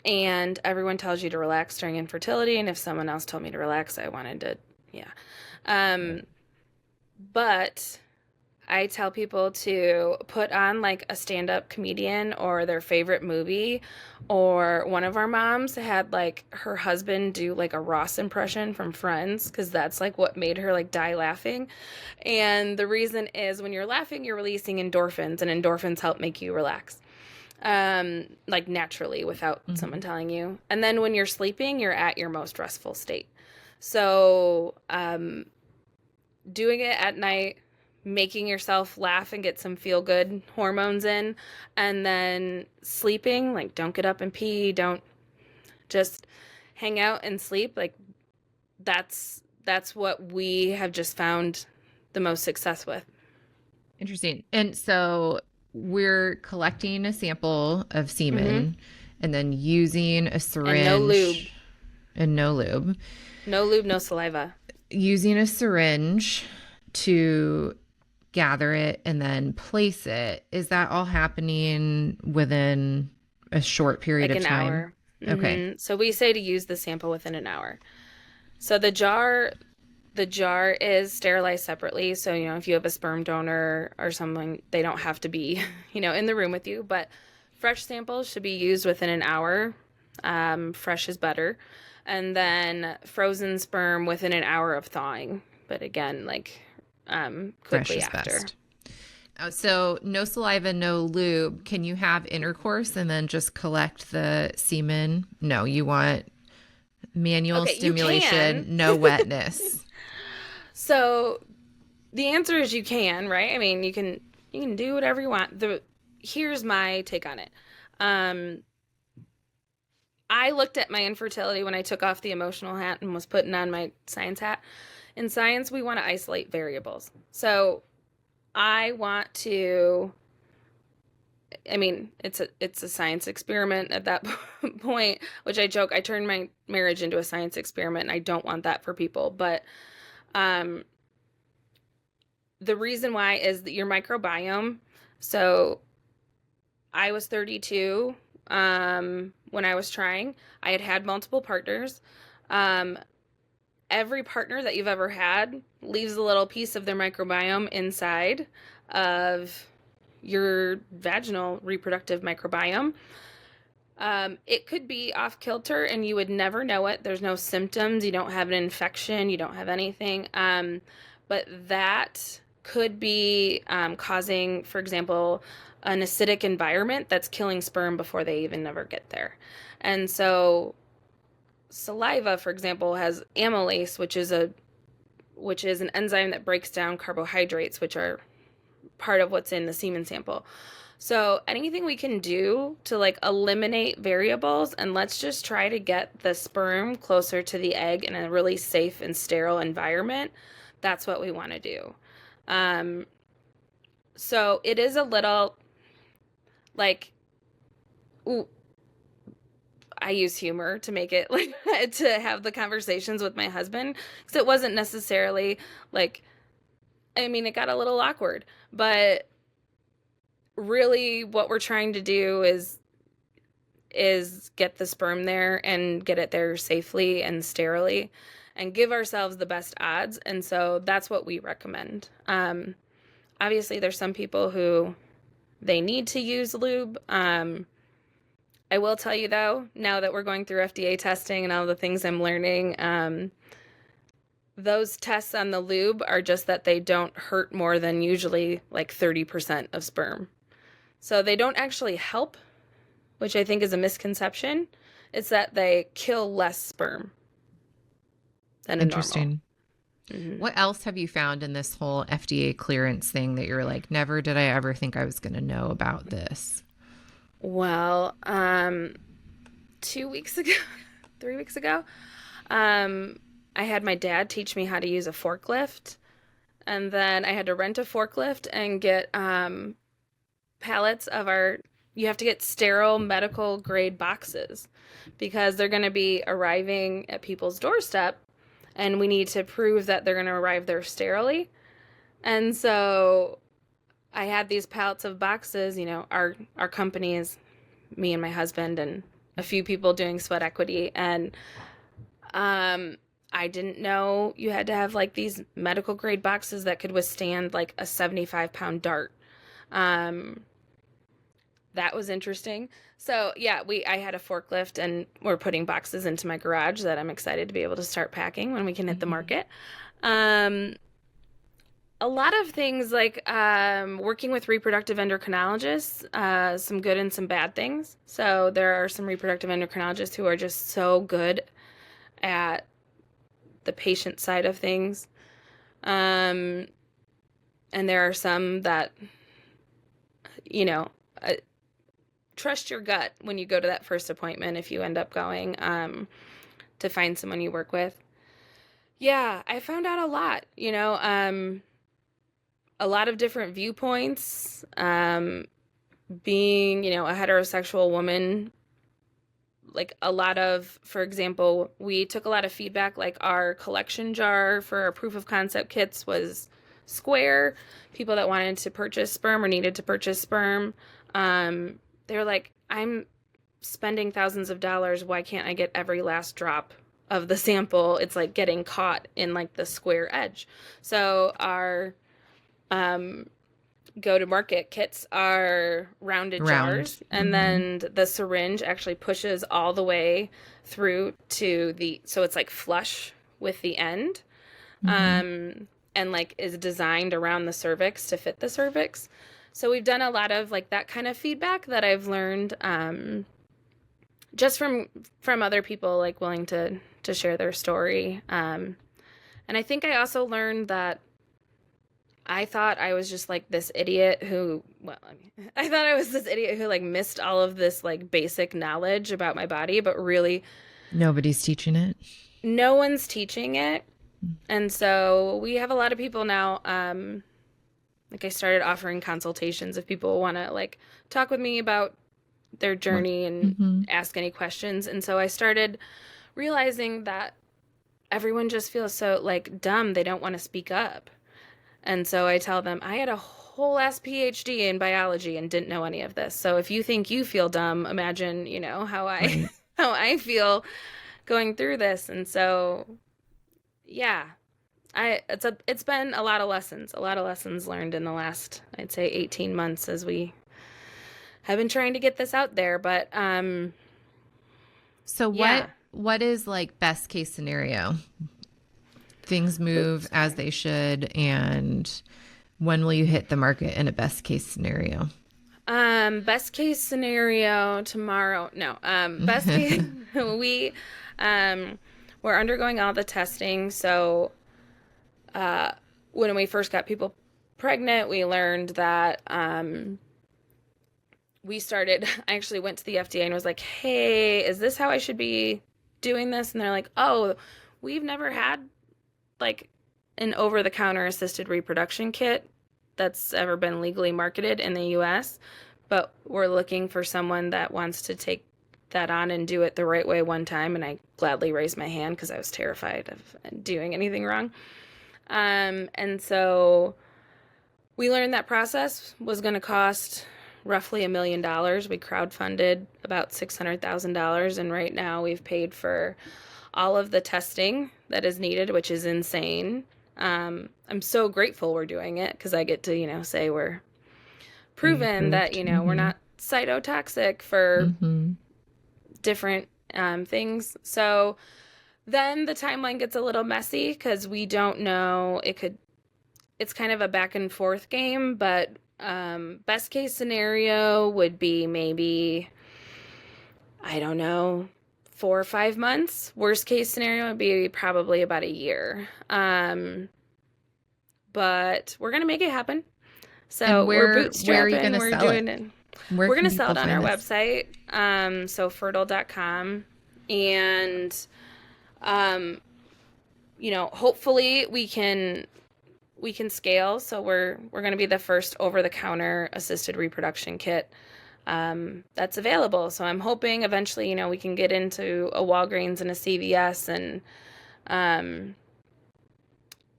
And everyone tells you to relax during infertility. And if someone else told me to relax, I wanted to, yeah. But I tell people to put on like a stand-up comedian or their favorite movie, or one of our moms had like her husband do like a Ross impression from Friends because that's like what made her like die laughing. And the reason is when you're laughing, you're releasing endorphins, and endorphins help make you relax. Like naturally without someone telling you. And then when you're sleeping, you're at your most restful state. So, doing it at night, making yourself laugh and get some feel good hormones in, and then sleeping, like don't get up and pee, don't just hang out and sleep. Like that's what we have just found the most success with. Interesting. And so we're collecting a sample of semen and then using a syringe. And no lube. And no lube. No lube, no saliva. Using a syringe to gather it and then place it. Is that all happening within a short period Like of an time? hour. Okay. So we say to use the sample within an hour. So the jar is sterilized separately. So, if you have a sperm donor or someone, they don't have to be, in the room with you. But fresh samples should be used within an hour. Fresh is better. And then frozen sperm within an hour of thawing. But again, like quickly after. Best. Oh, so no saliva, no lube. Can you have intercourse and then just collect the semen? No, you want manual stimulation, no wetness. So the answer is you can, right? I mean, you can do whatever you want. Here's my take on it. I looked at my infertility when I took off the emotional hat and was putting on my science hat. In science, we want to isolate variables. So I want to I mean, it's a science experiment at that point, which I joke, I turned my marriage into a science experiment, and I don't want that for people. But um, the reason why is that your microbiome. So I was 32 when I was trying. I had multiple partners. Um, every partner that you've ever had leaves a little piece of their microbiome inside of your vaginal reproductive microbiome. It could be off kilter and you would never know it. There's no symptoms. You don't have an infection. You don't have anything. But that could be causing, for example, an acidic environment that's killing sperm before they even never get there. And so saliva, for example, has amylase, which is an enzyme that breaks down carbohydrates, which are part of what's in the semen sample. So anything we can do to like eliminate variables, and let's just try to get the sperm closer to the egg in a really safe and sterile environment, that's what we want to do. So it is a little like, ooh, I use humor to make it like to have the conversations with my husband, because it wasn't necessarily like, I mean, it got a little awkward, but really what we're trying to do is get the sperm there and get it there safely and sterilely and give ourselves the best odds. And so that's what we recommend. Obviously there's some people who they need to use lube. I will tell you though, now that we're going through FDA testing and all the things I'm learning, those tests on the lube are just that they don't hurt more than usually like 30% of sperm. So they don't actually help, which I think is a misconception. It's that they kill less sperm than a normal. Interesting. Mm-hmm. What else have you found in this whole FDA clearance thing that you're like, never did I ever think I was going to know about this? Well, 3 weeks ago, I had my dad teach me how to use a forklift, and then I had to rent a forklift and get pallets of you have to get sterile medical grade boxes because they're going to be arriving at people's doorstep, and we need to prove that they're going to arrive there sterilely. And so I had these pallets of boxes. You know, our company is me and my husband and a few people doing sweat equity, and I didn't know you had to have like these medical grade boxes that could withstand like a 75-pound dart. That was interesting. So yeah, I had a forklift and we're putting boxes into my garage that I'm excited to be able to start packing when we can hit the market. A lot of things like working with reproductive endocrinologists, some good and some bad things. So there are some reproductive endocrinologists who are just so good at the patient side of things. And there are some that, you know, trust your gut when you go to that first appointment if you end up going to find someone you work with. Yeah, I found out a lot, you know, a lot of different viewpoints. Being, you know, a heterosexual woman, like a lot of, for example, we took a lot of feedback, like our collection jar for our proof of concept kits was square. People that wanted to purchase sperm or needed to purchase sperm, they were like, I'm spending thousands of dollars. Why can't I get every last drop of the sample? It's like getting caught in like the square edge. So our go-to-market kits are rounded jars, and then the syringe actually pushes all the way through to so it's like flush with the end, and like is designed around the cervix to fit the cervix. So we've done a lot of like that kind of feedback that I've learned just from other people like willing to share their story. And I think I also learned that I thought I was just like this idiot who, I thought I was this idiot who like missed all of this like basic knowledge about my body, but really nobody's teaching it. No one's teaching it. And so we have a lot of people now, like I started offering consultations if people want to like talk with me about their journey and ask any questions. And so I started realizing that everyone just feels so like dumb. They don't want to speak up. And so I tell them I had a whole ass PhD in biology and didn't know any of this. So if you think you feel dumb, imagine, you know, how I how I feel going through this. And so yeah, it's been a lot of lessons learned in the last, I'd say 18 months as we have been trying to get this out there. But so what is like best case scenario? Things move as they should, and when will you hit the market in a best case scenario? Best case scenario tomorrow. No. Best case we're undergoing all the testing. So when we first got people pregnant, we learned that I actually went to the FDA and was like, hey, is this how I should be doing this? And they're like, oh, we've never had like an over-the-counter assisted reproduction kit that's ever been legally marketed in the US, but we're looking for someone that wants to take that on and do it the right way one time. And I gladly raised my hand because I was terrified of doing anything wrong. And so we learned that process was going to cost roughly $1 million. We crowdfunded about $600,000, and right now we've paid for all of the testing that is needed, which is insane. I'm so grateful we're doing it because I get to, you know, say we're proven that, you know, we're not cytotoxic for different things. So then the timeline gets a little messy because we don't know. It's kind of a back and forth game, but best case scenario would be maybe, I don't know, 4 or 5 months. Worst case scenario would be probably about a year. But we're going to make it happen. So we're bootstrapping. Where are you going to sell it? We're going to sell it on our website. So Pherdal.com. And, you know, hopefully we can scale. So we're going to be the first over-the-counter assisted reproduction kit that's available. So I'm hoping eventually, you know, we can get into a Walgreens and a CVS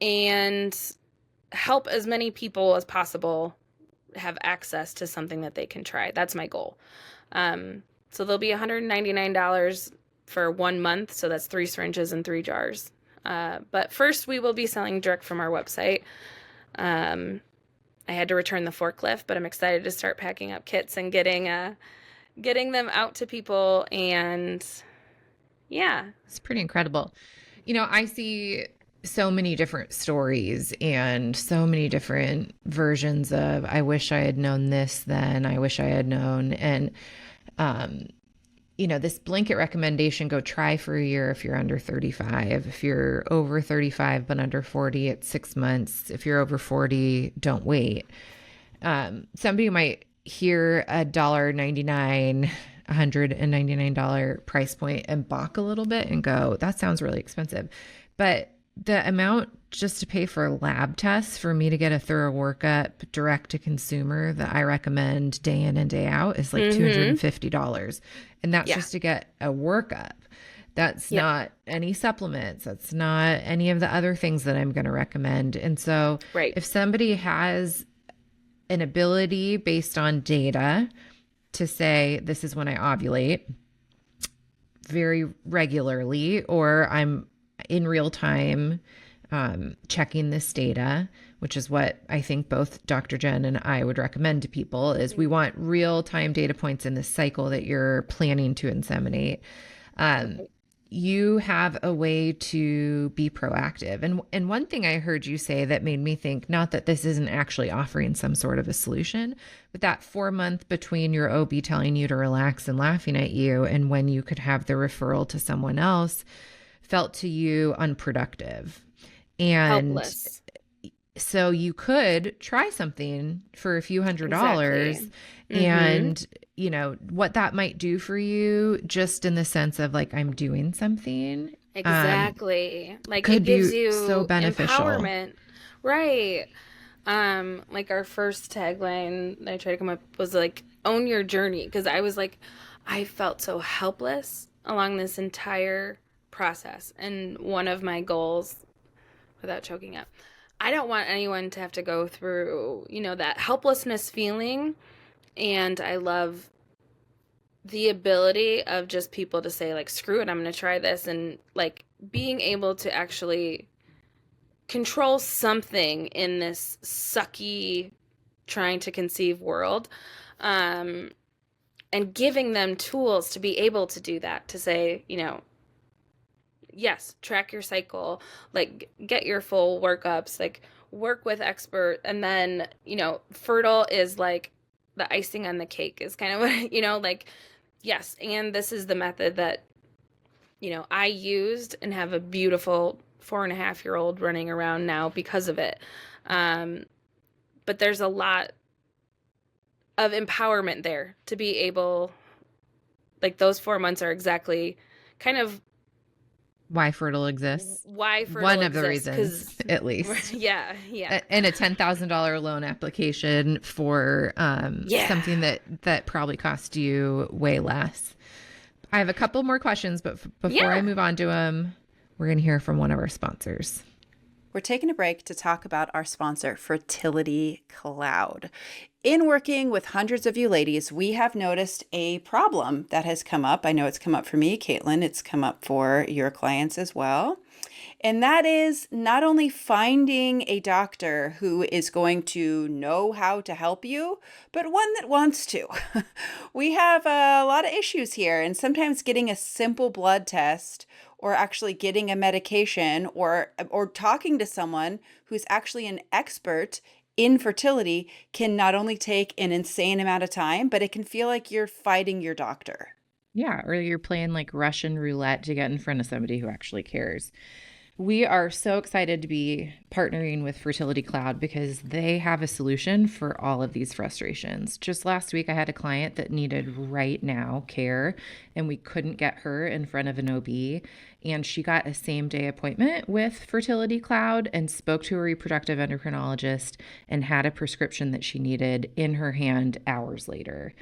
and help as many people as possible have access to something that they can try. That's my goal. So there'll be $199 for 1 month. So that's 3 syringes and 3 jars. But first we will be selling direct from our website. I had to return the forklift, but I'm excited to start packing up kits and getting them out to people. And yeah, it's pretty incredible. You know, I see so many different stories and so many different versions of, I wish I had known this then, I wish I had known. And, you know, this blanket recommendation, go try for a year if you're under 35. If you're over 35 but under 40, it's 6 months. If you're over 40, don't wait. Somebody might hear $1.99, $199 price point and balk a little bit and go, that sounds really expensive. But the amount just to pay for lab tests for me to get a thorough workup direct to consumer that I recommend day in and day out is like $250. And that's just to get a workup. That's not any supplements. That's not any of the other things that I'm going to recommend. And so if somebody has an ability based on data to say, this is when I ovulate very regularly, or I'm in real time checking this data, which is what I think both Dr. Jen and I would recommend to people, is we want real time data points in the cycle that you're planning to inseminate. You have a way to be proactive. And one thing I heard you say that made me think, not that this isn't actually offering some sort of a solution, but that 4 month between your OB telling you to relax and laughing at you and when you could have the referral to someone else felt to you unproductive. And helpless. So you could try something for a few $100s and, you know, what that might do for you just in the sense of like, I'm doing something. Exactly. Like could it gives be you so beneficial. empowerment. Right. Like our first tagline that I tried to come up was like, own your journey. Because I was like, I felt so helpless along this entire process. And one of my goals, without choking up, I don't want anyone to have to go through, that helplessness feeling. And I love the ability of just people to say, like, screw it, I'm going to try this. And like being able to actually control something in this sucky trying to conceive world, and giving them tools to be able to do that, to say, yes, track your cycle, like get your full workups, like work with expert, and then, Pherdal is like the icing on the cake, is kind of what, like, yes, and this is the method that, I used and have a beautiful 4.5-year-old running around now because of it. But there's a lot of empowerment there to be able, like, those 4 months are exactly kind of Why Pherdal exists. why Pherdal One of the exists, reasons, at least. Yeah. And a $10,000 loan application for something that probably cost you way less. I have a couple more questions, but before I move on to them, we're going to hear from one of our sponsors. We're taking a break to talk about our sponsor, Fertility Cloud. In working with hundreds of you ladies, we have noticed a problem that has come up. I know it's come up for me, Caitlin. It's come up for your clients as well. And that is not only finding a doctor who is going to know how to help you, but one that wants to. We have a lot of issues here, and sometimes getting a simple blood test or actually getting a medication or talking to someone who's actually an expert in fertility can not only take an insane amount of time, but it can feel like you're fighting your doctor. Yeah, or you're playing like Russian roulette to get in front of somebody who actually cares. We are so excited to be partnering with Fertility Cloud because they have a solution for all of these frustrations. Just last week, I had a client that needed right now care, and we couldn't get her in front of an OB. And she got a same-day appointment with Fertility Cloud and spoke to a reproductive endocrinologist and had a prescription that she needed in her hand hours later.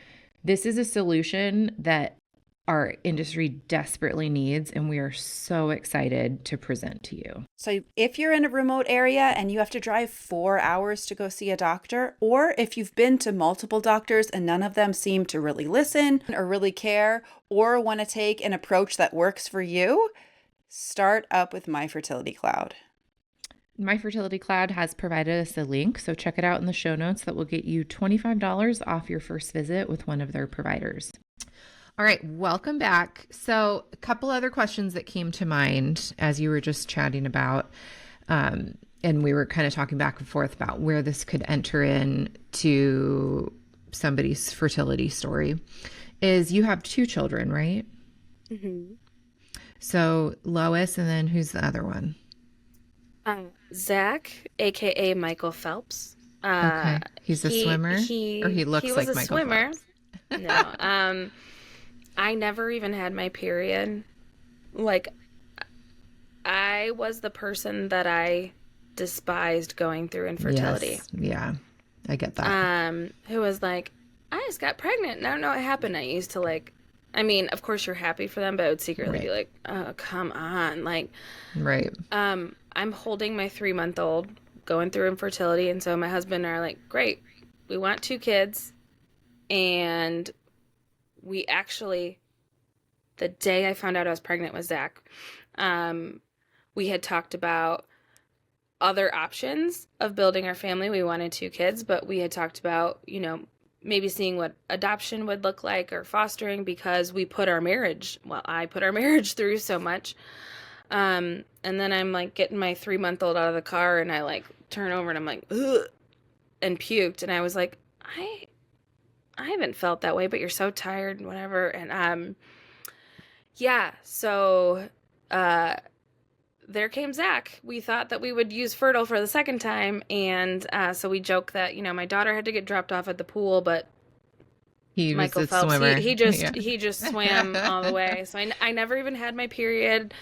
This is a solution that our industry desperately needs, and we are so excited to present to you. So if you're in a remote area and you have to drive 4 hours to go see a doctor, or if you've been to multiple doctors and none of them seem to really listen or really care or want to take an approach that works for you, start up with My Fertility Cloud. My Fertility Cloud has provided us a link, so check it out in the show notes. That will get you $25 off your first visit with one of their providers. All right, welcome back. So a couple other questions that came to mind as you were just chatting about, and we were kind of talking back and forth about where this could enter in to somebody's fertility story, is you have 2 children, right? Mm-hmm. So Lois, and then who's the other one? Zach, aka Michael Phelps. Okay, he's a swimmer, or he looks like Michael swimmer. Phelps. No, I never even had my period. Like, I was the person that I despised going through infertility. Yes. Yeah, I get that. Who was like, I just got pregnant and I don't know what happened. I used to like, I mean, of course you're happy for them, but I would secretly be like, oh, come on. Like, right. I'm holding my 3-month-old going through infertility. And so my husband and I are like, great, we want 2 kids. And we actually, the day I found out I was pregnant with Zach, we had talked about other options of building our family. We wanted 2 kids, but we had talked about, maybe seeing what adoption would look like or fostering, because I put our marriage through so much. And then I'm like getting my 3-month-old out of the car and I like turn over and I'm like, ugh, and puked. And I was like, I haven't felt that way, but you're so tired and whatever. And so there came Zach. We thought that we would use Pherdal for the second time, and so we joke that my daughter had to get dropped off at the pool, but Michael Phelps, he just swam all the way. So I never even had my period,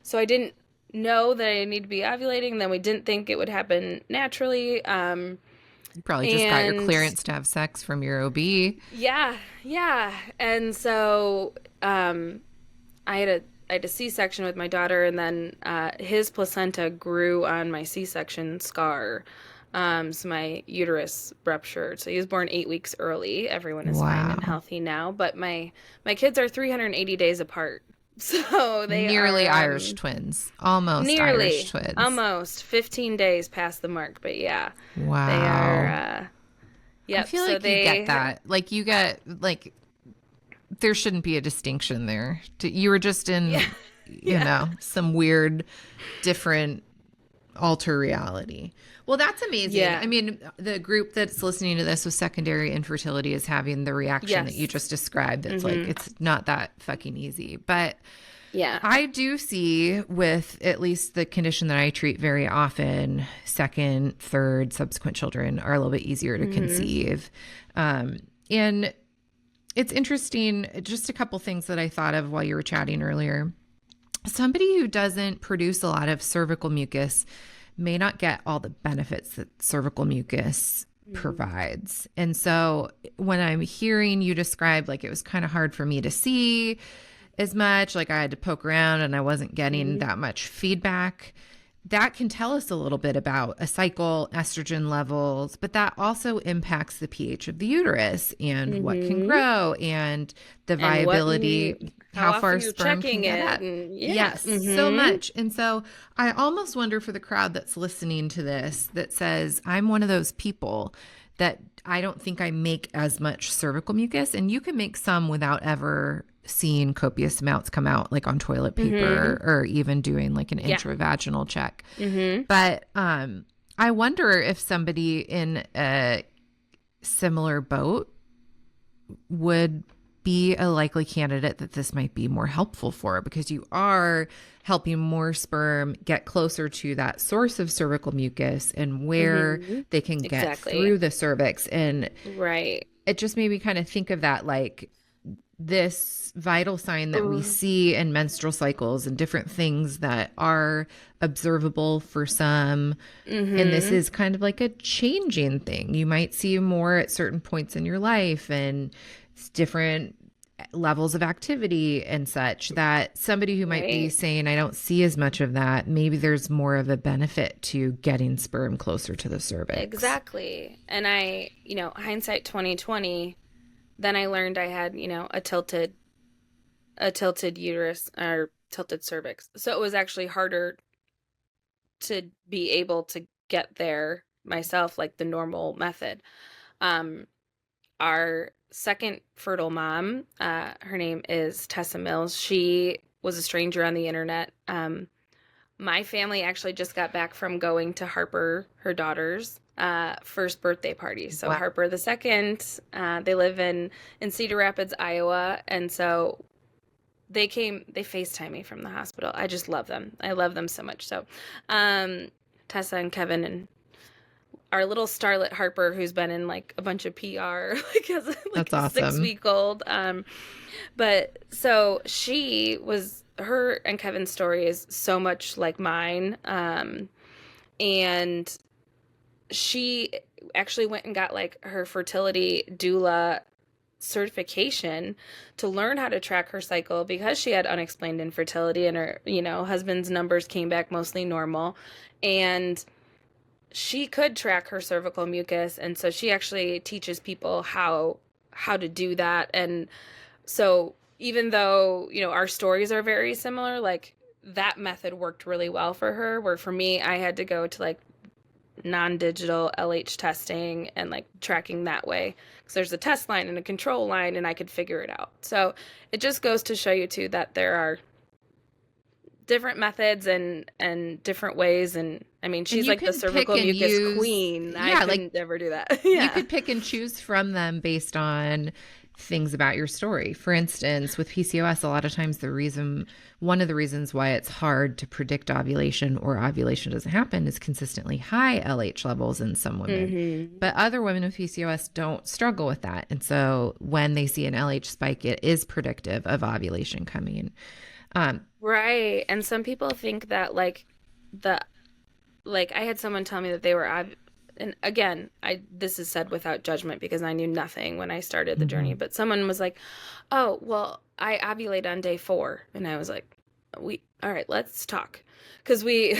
so I didn't know that I need to be ovulating. Then we didn't think it would happen naturally. You probably just got your And clearance to have sex from your OB. yeah, yeah. And so I had a C-section with my daughter, and then his placenta grew on my C-section scar. So my uterus ruptured. So he was born 8 weeks early. Everyone is fine and Wow. healthy now, but my kids are 380 days apart. So they Nearly are Irish twins. Almost Irish nearly twins. almost 15 days past the mark, but yeah, they Wow. are. I Yep. feel So like you get that. Like you get like there shouldn't be a distinction there. You were just in, yeah, you know, some weird, different alter reality. Well, that's amazing. yeah. I mean, the group that's listening to this with secondary infertility is having the reaction that you Yes. just described. It's like, it's not that fucking easy. But Yeah. I do see with at least the condition that I treat very often, second, third, subsequent children are a little bit easier to conceive. And it's interesting, just a couple things that I thought of while you were chatting earlier. Somebody who doesn't produce a lot of cervical mucus may not get all the benefits that cervical mucus provides. And so when I'm hearing you describe, like, it was kind of hard for me to see as much, like I had to poke around and I wasn't getting that much feedback. That can tell us a little bit about a cycle, estrogen levels, but that also impacts the pH of the uterus and what can grow and the viability, how far often you're sperm can checking get it. up. And Yes, so much. And so I almost wonder for the crowd that's listening to this that says, I'm one of those people that I don't think I make as much cervical mucus, and you can make some without ever seeing copious amounts come out, like on toilet paper or even doing like an intravaginal check. But I wonder if somebody in a similar boat would be a likely candidate that this might be more helpful for, because you are helping more sperm get closer to that source of cervical mucus and where they can get through the cervix. And Right. it just made me kind of think of that, like this vital sign that we see in menstrual cycles and different things that are observable for some. And this is kind of like a changing thing. You might see more at certain points in your life and different levels of activity and such, that somebody who might be saying, I don't see as much of that, maybe there's more of a benefit to getting sperm closer to the cervix. Exactly. And I, hindsight 2020, then I learned I had, a tilted uterus or tilted cervix. So it was actually harder to be able to get there myself, like the normal method. Our second fertile mom, her name is Tessa Mills. She was a stranger on the internet. My family actually just got back from going to Harper, her daughter's first birthday party. So Wow. Harper the second, they live in Cedar Rapids, Iowa. And so they FaceTime me from the hospital. I just love them. I love them so much. So Tessa and Kevin and our little starlet Harper, who's been in like a bunch of PR, like as like That's a awesome. 6-week-old. But so her and Kevin's story is so much like mine. And she actually went and got like her fertility doula certification to learn how to track her cycle, because she had unexplained infertility and her, husband's numbers came back mostly normal. And she could track her cervical mucus, and so she actually teaches people how to do that. And so even though, our stories are very similar, like that method worked really well for her, where for me, I had to go to like non-digital LH testing and like tracking that way, because there's a test line and a control line and I could figure it out. So it just goes to show you too that there are different methods and different ways. And I mean, she's like the cervical mucus queen. Yeah, I couldn't ever do that. Yeah. You could pick and choose from them based on things about your story. For instance, with PCOS, a lot of times one of the reasons why it's hard to predict ovulation or ovulation doesn't happen is consistently high LH levels in some women. But other women with PCOS don't struggle with that. And so when they see an LH spike, it is predictive of ovulation coming. Right. And some people think that the I had someone tell me that they were and again, I this is said without judgment because I knew nothing when I started the journey, Mhm. but someone was like, "Oh, well, I ovulate on day 4." And I was like, "We all right, let's talk." Cuz we,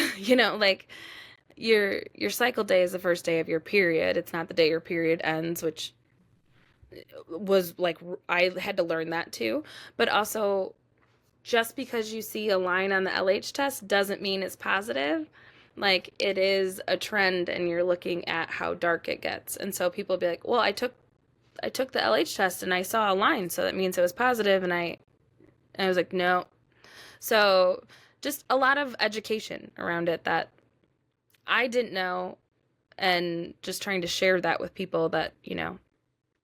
your cycle day is the first day of your period. It's not the day your period ends, which was like I had to learn that too. But also, just because you see a line on the LH test doesn't mean it's positive. Like, it is a trend and you're looking at how dark it gets. And so people be like, "Well, I took the LH test and I saw a line, so that means it was positive." And I was like, "No." So, just a lot of education around it that I didn't know, and just trying to share that with people that,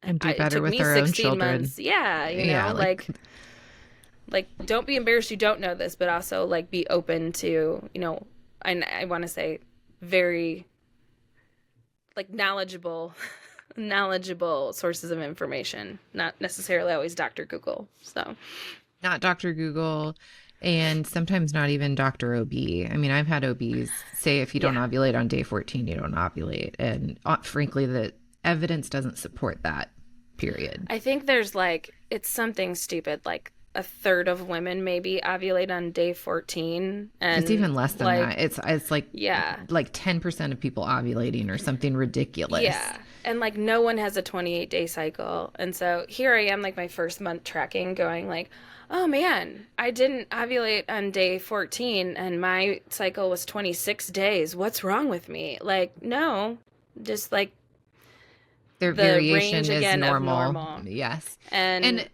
And do it better took with me their own 16 children. months. Yeah, Yeah, like don't be embarrassed you don't know this, but also like be open to, and I want to say very like knowledgeable sources of information, not necessarily always Dr. Google. So, not Dr. Google, and sometimes not even Dr. OB. I mean, I've had OBs say if you don't yeah. ovulate on day 14, you don't ovulate. And frankly, the evidence doesn't support that, period. I think there's it's something stupid like a third of women maybe ovulate on day 14, It's and even less than that. It's yeah. like 10% of people ovulating or something ridiculous. Yeah. And no one has a 28-day cycle. And so here I am, like my first month tracking, going "Oh man, I didn't ovulate on day 14 and my cycle was 26 days. What's wrong with me?" No, just Their the range variation is again of normal. normal. Yes. And And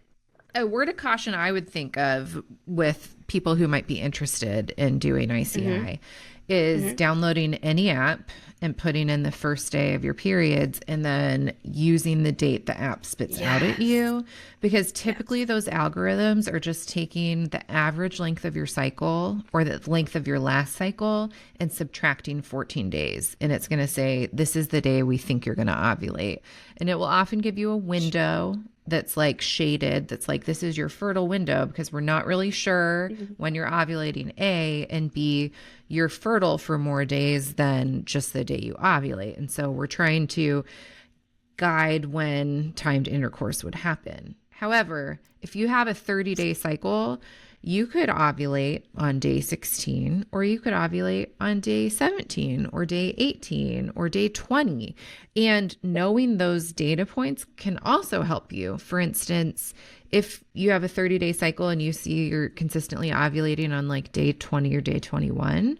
a word of caution I would think of with people who might be interested in doing mhm, ICI is mhm. downloading any app and putting in the first day of your periods and then using the date the app spits out at Yes. you. Because Yes. typically those algorithms are just taking the average length of your cycle or the length of your last cycle and subtracting 14 days. And it's going to say, this is the day we think you're going to ovulate. And it will often give you a window that's like shaded, that's like, this is your fertile window, because we're not really sure Mhm. when you're ovulating, A, and B, you're fertile for more days than just the day you ovulate. And so we're trying to guide when timed intercourse would happen. However, if you have a 30-day cycle, you could ovulate on day 16, or you could ovulate on day 17, or day 18, or day 20. And knowing those data points can also help you. For instance, if you have a 30-day cycle and you see you're consistently ovulating on like day 20 or day 21,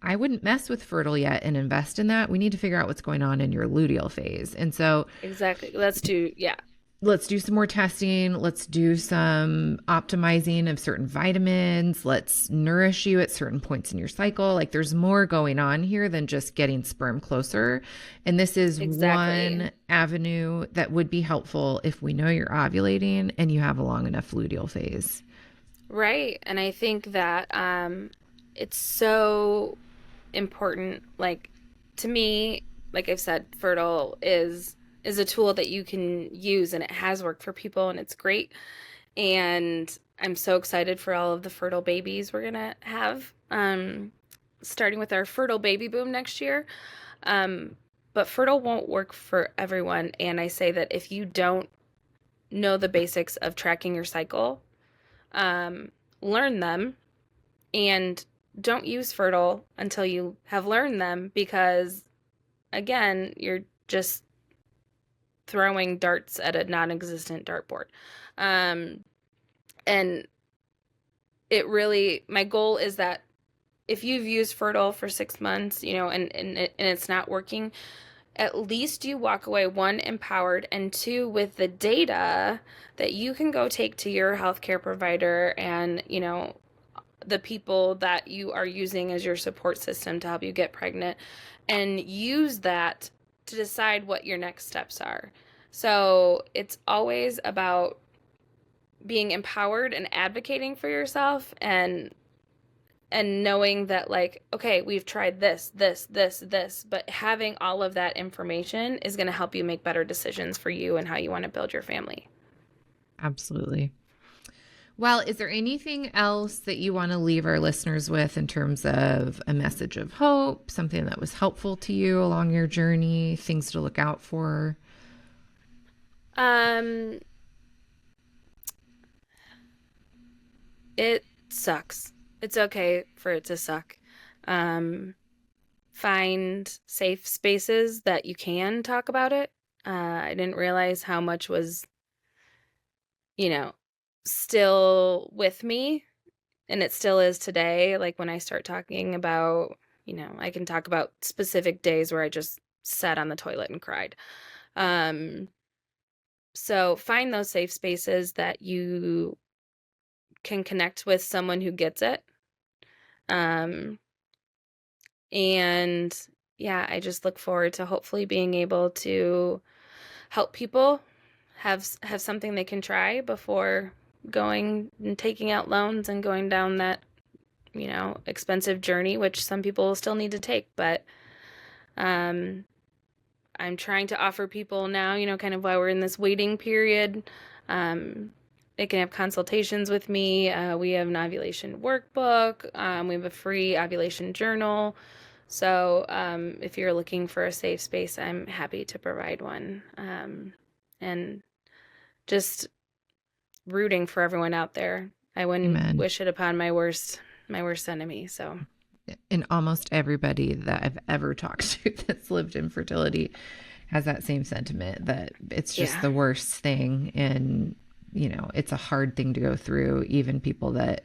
I wouldn't mess with Fertile yet and invest in that. We need to figure out what's going on in your luteal phase. And so Exactly. Let's do, yeah. let's do some more testing. Let's do some optimizing of certain vitamins. Let's nourish you at certain points in your cycle. Like, there's more going on here than just getting sperm closer. And this is Exactly. one avenue that would be helpful if we know you're ovulating and you have a long enough luteal phase. Right. And I think that it's so important. To me, like I've said, Fertile is a tool that you can use, and it has worked for people, and it's great. And I'm so excited for all of the fertile babies we're gonna have, starting with our fertile baby boom next year. Um, but Fertile won't work for everyone, and I say that if you don't know the basics of tracking your cycle, um, learn them, and don't use Fertile until you have learned them, because again, you're just throwing darts at a non-existent dartboard. Um, and my goal is that if you've used Fertile for 6 months, and it's not working, at least you walk away, one, empowered, and two, with the data that you can go take to your healthcare provider and, the people that you are using as your support system to help you get pregnant, and use that to decide what your next steps are. So it's always about being empowered and advocating for yourself, and knowing that, okay, we've tried this, but having all of that information is going to help you make better decisions for you and how you want to build your family. Absolutely. Well, is there anything else that you want to leave our listeners with in terms of a message of hope, something that was helpful to you along your journey, things to look out for? It sucks. It's okay for it to suck. Find safe spaces that you can talk about it. I didn't realize how much was, still with me, and it still is today. Like when I start talking about, I can talk about specific days where I just sat on the toilet and cried. So find those safe spaces that you can connect with someone who gets it. And yeah, I just look forward to hopefully being able to help people have something they can try before going and taking out loans and going down that, expensive journey, which some people still need to take. But I'm trying to offer people now, kind of while we're in this waiting period, they can have consultations with me. We have an ovulation workbook. We have a free ovulation journal. So if you're looking for a safe space, I'm happy to provide one. And just rooting for everyone out there. I wouldn't Amen. wish it upon my worst enemy. So, and almost everybody that I've ever talked to that's lived infertility has that same sentiment, that it's just the worst thing. And, it's a hard thing to go through. Even people that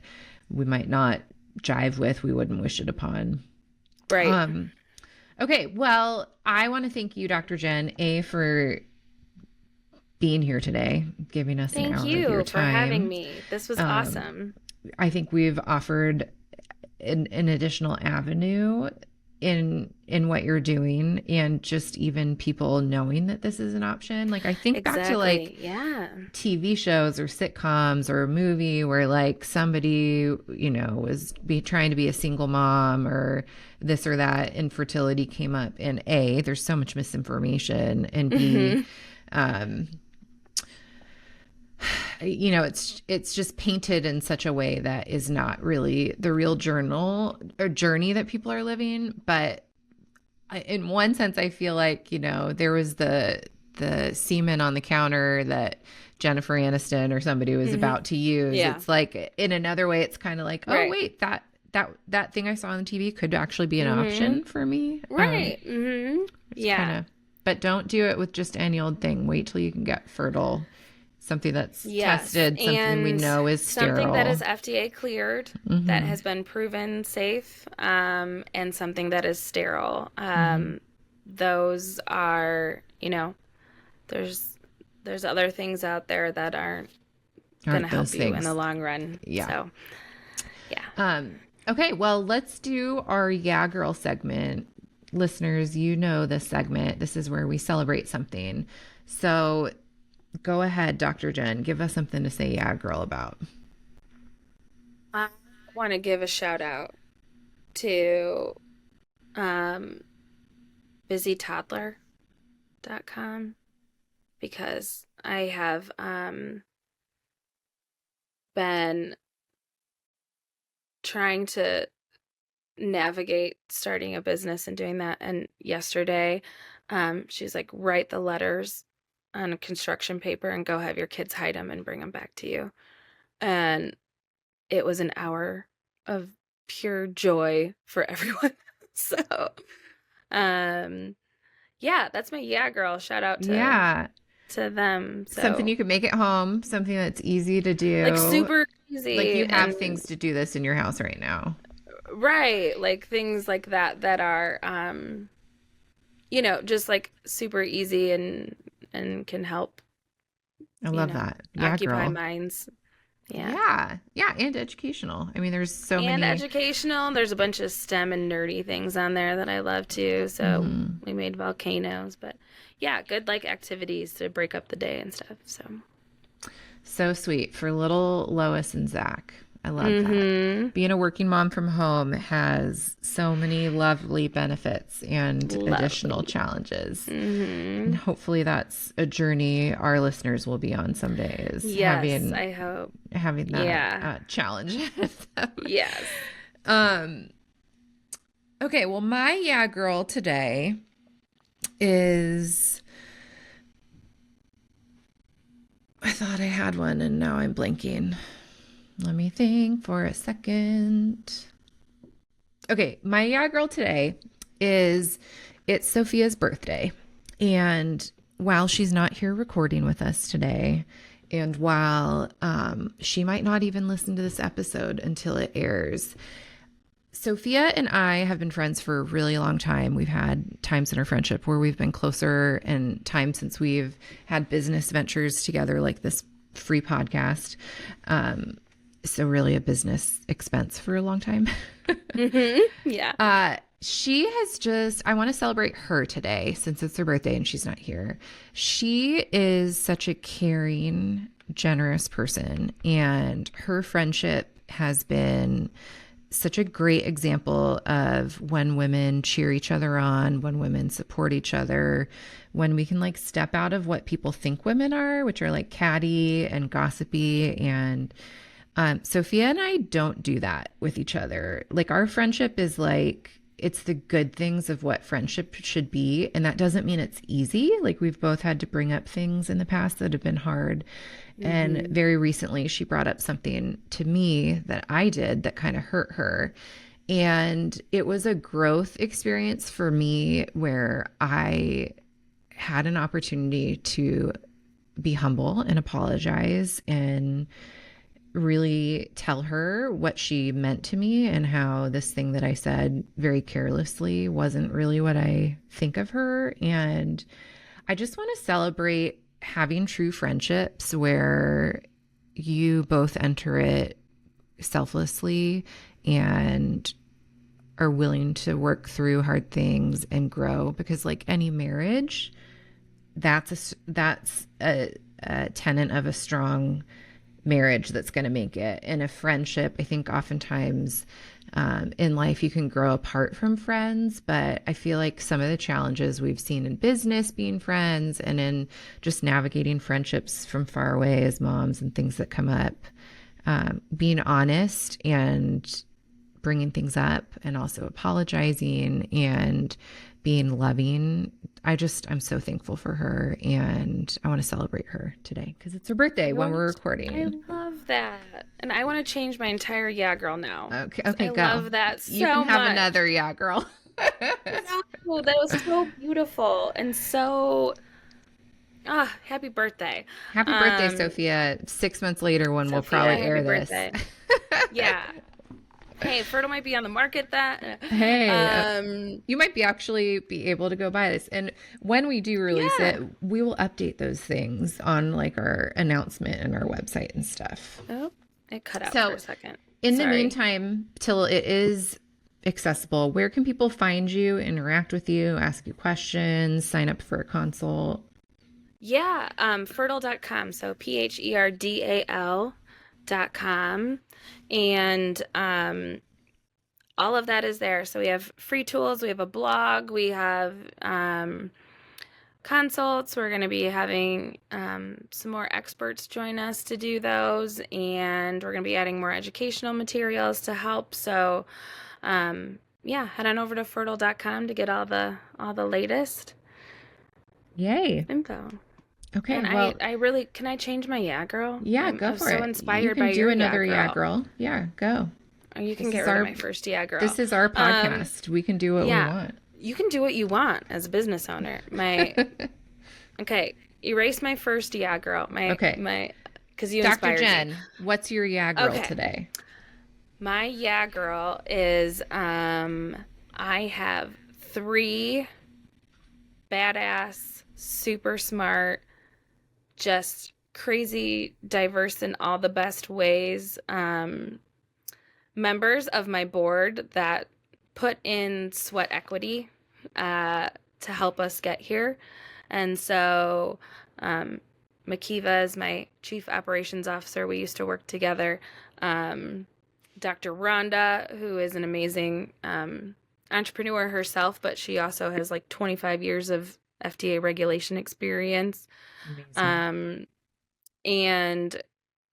we might not jive with, we wouldn't wish it upon. Right. Okay. Well, I want to thank you, Dr. Jen, for being here today, giving us an hour of your time. Thank you for having me. This was awesome. I think we've offered an additional avenue in what you're doing, and just even people knowing that this is an option. Like I think back to like TV shows or sitcoms or a movie where like somebody, was trying to be a single mom or this or that, infertility came up, and A, there's so much misinformation, and B, it's just painted in such a way that is not really the real journey that people are living. But in one sense, I feel like, there was the semen on the counter that Jennifer Aniston or somebody was about to use. Yeah. It's like, in another way, it's kind of like, oh, wait, that thing I saw on the TV could actually be an option for me. Right. But don't do it with just any old thing. Wait till you can get fertile. Something that's tested, something we know is sterile. Something that is FDA-cleared, that has been proven safe, and something that is sterile. Those are, there's other things out there that aren't going to help you in the long run. Yeah. So, yeah. Okay, well, let's do our Yeah Girl segment. Listeners, you know this segment. This is where we celebrate something. So go ahead, Dr. Jen. Give us something to say yeah, girl about. I want to give a shout out to busytoddler.com, because I have been trying to navigate starting a business and doing that. And yesterday, she's like, write the letters on a construction paper and go have your kids hide them and bring them back to you. And it was an hour of pure joy for everyone. So, that's my yeah girl. Shout out to them. So, something you can make at home, something that's easy to do. Like super easy. Like you have things to do this in your house right now. Right. Like things like that are, just like super easy and can help. I love that. Yeah, occupy girl. minds. Yeah. And educational. I mean, there's so many. And educational. There's a bunch of STEM and nerdy things on there that I love too. So we made volcanoes, but good like activities to break up the day and stuff. So sweet for little Lois and Zach. I love that. Being a working mom from home has so many lovely benefits and additional challenges. And hopefully that's a journey our listeners will be on someday, is Yes, I hope. having that challenge. Yes. Okay, well, my yeah girl today is, I thought I had one and now I'm blanking. Let me think for a second. Okay, my yeah girl today is, it's Sophia's birthday. And while she's not here recording with us today, and while she might not even listen to this episode until it airs, Sophia and I have been friends for a really long time. We've had times in our friendship where we've been closer, and times since we've had business ventures together, like this free podcast. So really a business expense for a long time. Yeah. She has just, I want to celebrate her today since it's her birthday and she's not here. She is such a caring, generous person, and her friendship has been such a great example of when women cheer each other on, when women support each other, when we can like step out of what people think women are, which are like catty and gossipy. And Sophia and I don't do that with each other. Like, our friendship is like, it's the good things of what friendship should be. And that doesn't mean it's easy. Like, we've both had to bring up things in the past that have been hard. And very recently she brought up something to me that I did that kind of hurt her. And it was a growth experience for me where I had an opportunity to be humble and apologize and really tell her what she meant to me, and how this thing that I said very carelessly wasn't really what I think of her. And I just want to celebrate having true friendships where you both enter it selflessly and are willing to work through hard things and grow. Because like any marriage, that's a tenet of a strong marriage that's going to make it. In a friendship, I think oftentimes in life you can grow apart from friends, but I feel like some of the challenges we've seen in business being friends, and in just navigating friendships from far away as moms and things that come up, being honest and bringing things up and also apologizing and being loving. I'm so thankful for her, and I want to celebrate her today because it's her birthday when we're recording. I love that. And I want to change my entire yeah girl now. Okay, I go. love that so much. You can have another yeah girl. No, that was so beautiful and so happy birthday. Happy birthday, Sophia. 6 months later when we'll probably air this. Yeah. Hey, Pherdal might be on the market Hey, you might actually be able to go buy this. And when we do release it, we will update those things on like our announcement and our website and stuff. Oh, it cut out for a second. In the meantime, till it is accessible, where can people find you, interact with you, ask you questions, sign up for a consult? Yeah, Pherdal.com. So Pherdal.com. And all of that is there. So we have free tools, we have a blog, we have consults. We're going to be having some more experts join us to do those, and we're going to be adding more educational materials to help. So head on over to Pherdal.com to get all the latest info. Okay, and well, I really, can I change my yeah girl? Yeah, go for it. I'm so inspired by your you can do another yeah girl. Yeah, go. Or you can get rid of my first yeah girl. This is our podcast. We can do what we want. You can do what you want as a business owner. Okay, erase my first yeah girl. Because you Dr. inspired Jen, me. What's your yeah girl today? My yeah girl is I have 3 badass, super smart, just crazy, diverse in all the best ways, members of my board that put in sweat equity to help us get here. And so Makiva is my chief operations officer. We used to work together. Dr. Rhonda, who is an amazing entrepreneur herself, but she also has like 25 years of FDA regulation experience. Amazing. And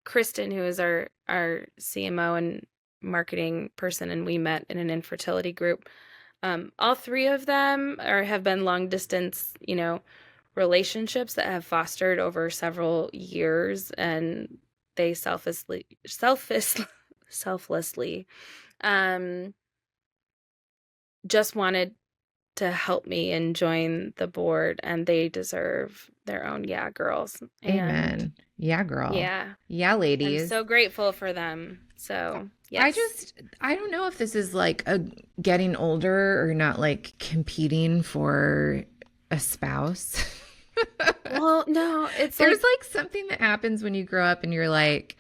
Kristen, who is our CMO and marketing person, and we met in an infertility group. All three of them have been long distance, relationships that have fostered over several years, and they selflessly just wanted to help me and join the board, and they deserve their own yeah girls. Amen. Yeah, girl. Yeah. Yeah, ladies. I'm so grateful for them. So yes. I don't know if this is like a getting older or not, like competing for a spouse. Well, no, it's there's like something that happens when you grow up and you're like,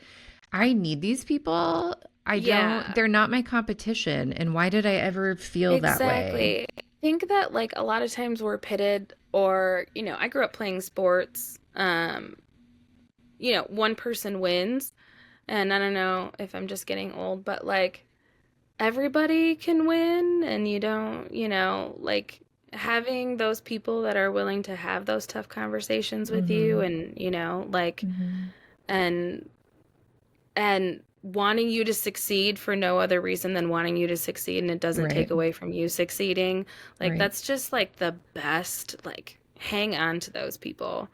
I need these people. They're not my competition. And why did I ever feel that way? I think that like a lot of times we're pitted, or, I grew up playing sports. One person wins, and I don't know if I'm just getting old, but like everybody can win, and you don't, like having those people that are willing to have those tough conversations with you, and, and wanting you to succeed for no other reason than wanting you to succeed, and it doesn't take away from you succeeding. Like that's just like the best, like hang on to those people,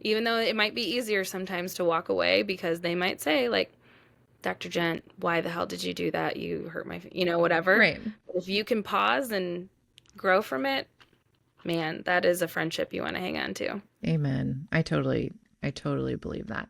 even though it might be easier sometimes to walk away because they might say like, Dr. Gent, why the hell did you do that? You hurt my, whatever. Right. But if you can pause and grow from it, man, that is a friendship you want to hang on to. Amen. I totally believe that.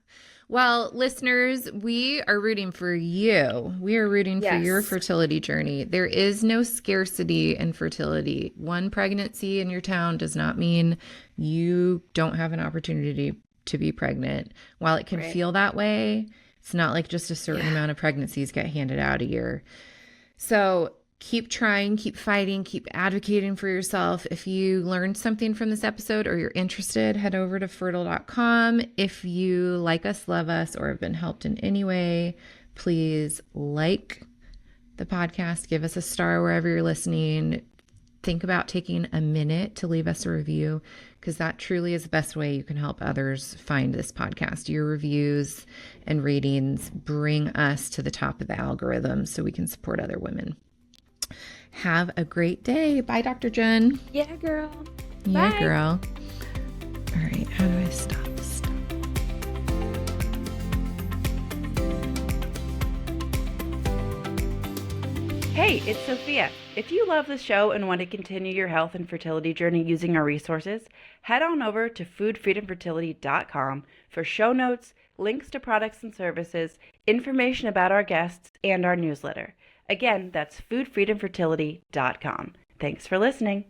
Well, listeners, we are rooting for you. We are rooting for your fertility journey. There is no scarcity in fertility. One pregnancy in your town does not mean you don't have an opportunity to be pregnant. While it can feel that way, it's not like just a certain amount of pregnancies get handed out a year. So keep trying, keep fighting, keep advocating for yourself. If you learned something from this episode or you're interested, head over to Pherdal.com. If you like us, love us, or have been helped in any way, please like the podcast, give us a star wherever you're listening. Think about taking a minute to leave us a review, because that truly is the best way you can help others find this podcast. Your reviews and ratings bring us to the top of the algorithm so we can support other women. Have a great day. Bye, Dr. Jen. Yeah, girl. Yeah, Bye. girl. All right. How do I stop? Hey, it's Sophia. If you love the show and want to continue your health and fertility journey using our resources, head on over to foodfreedomfertility.com for show notes, links to products and services, information about our guests, and our newsletter. Again, that's foodfreedomfertility.com. Thanks for listening.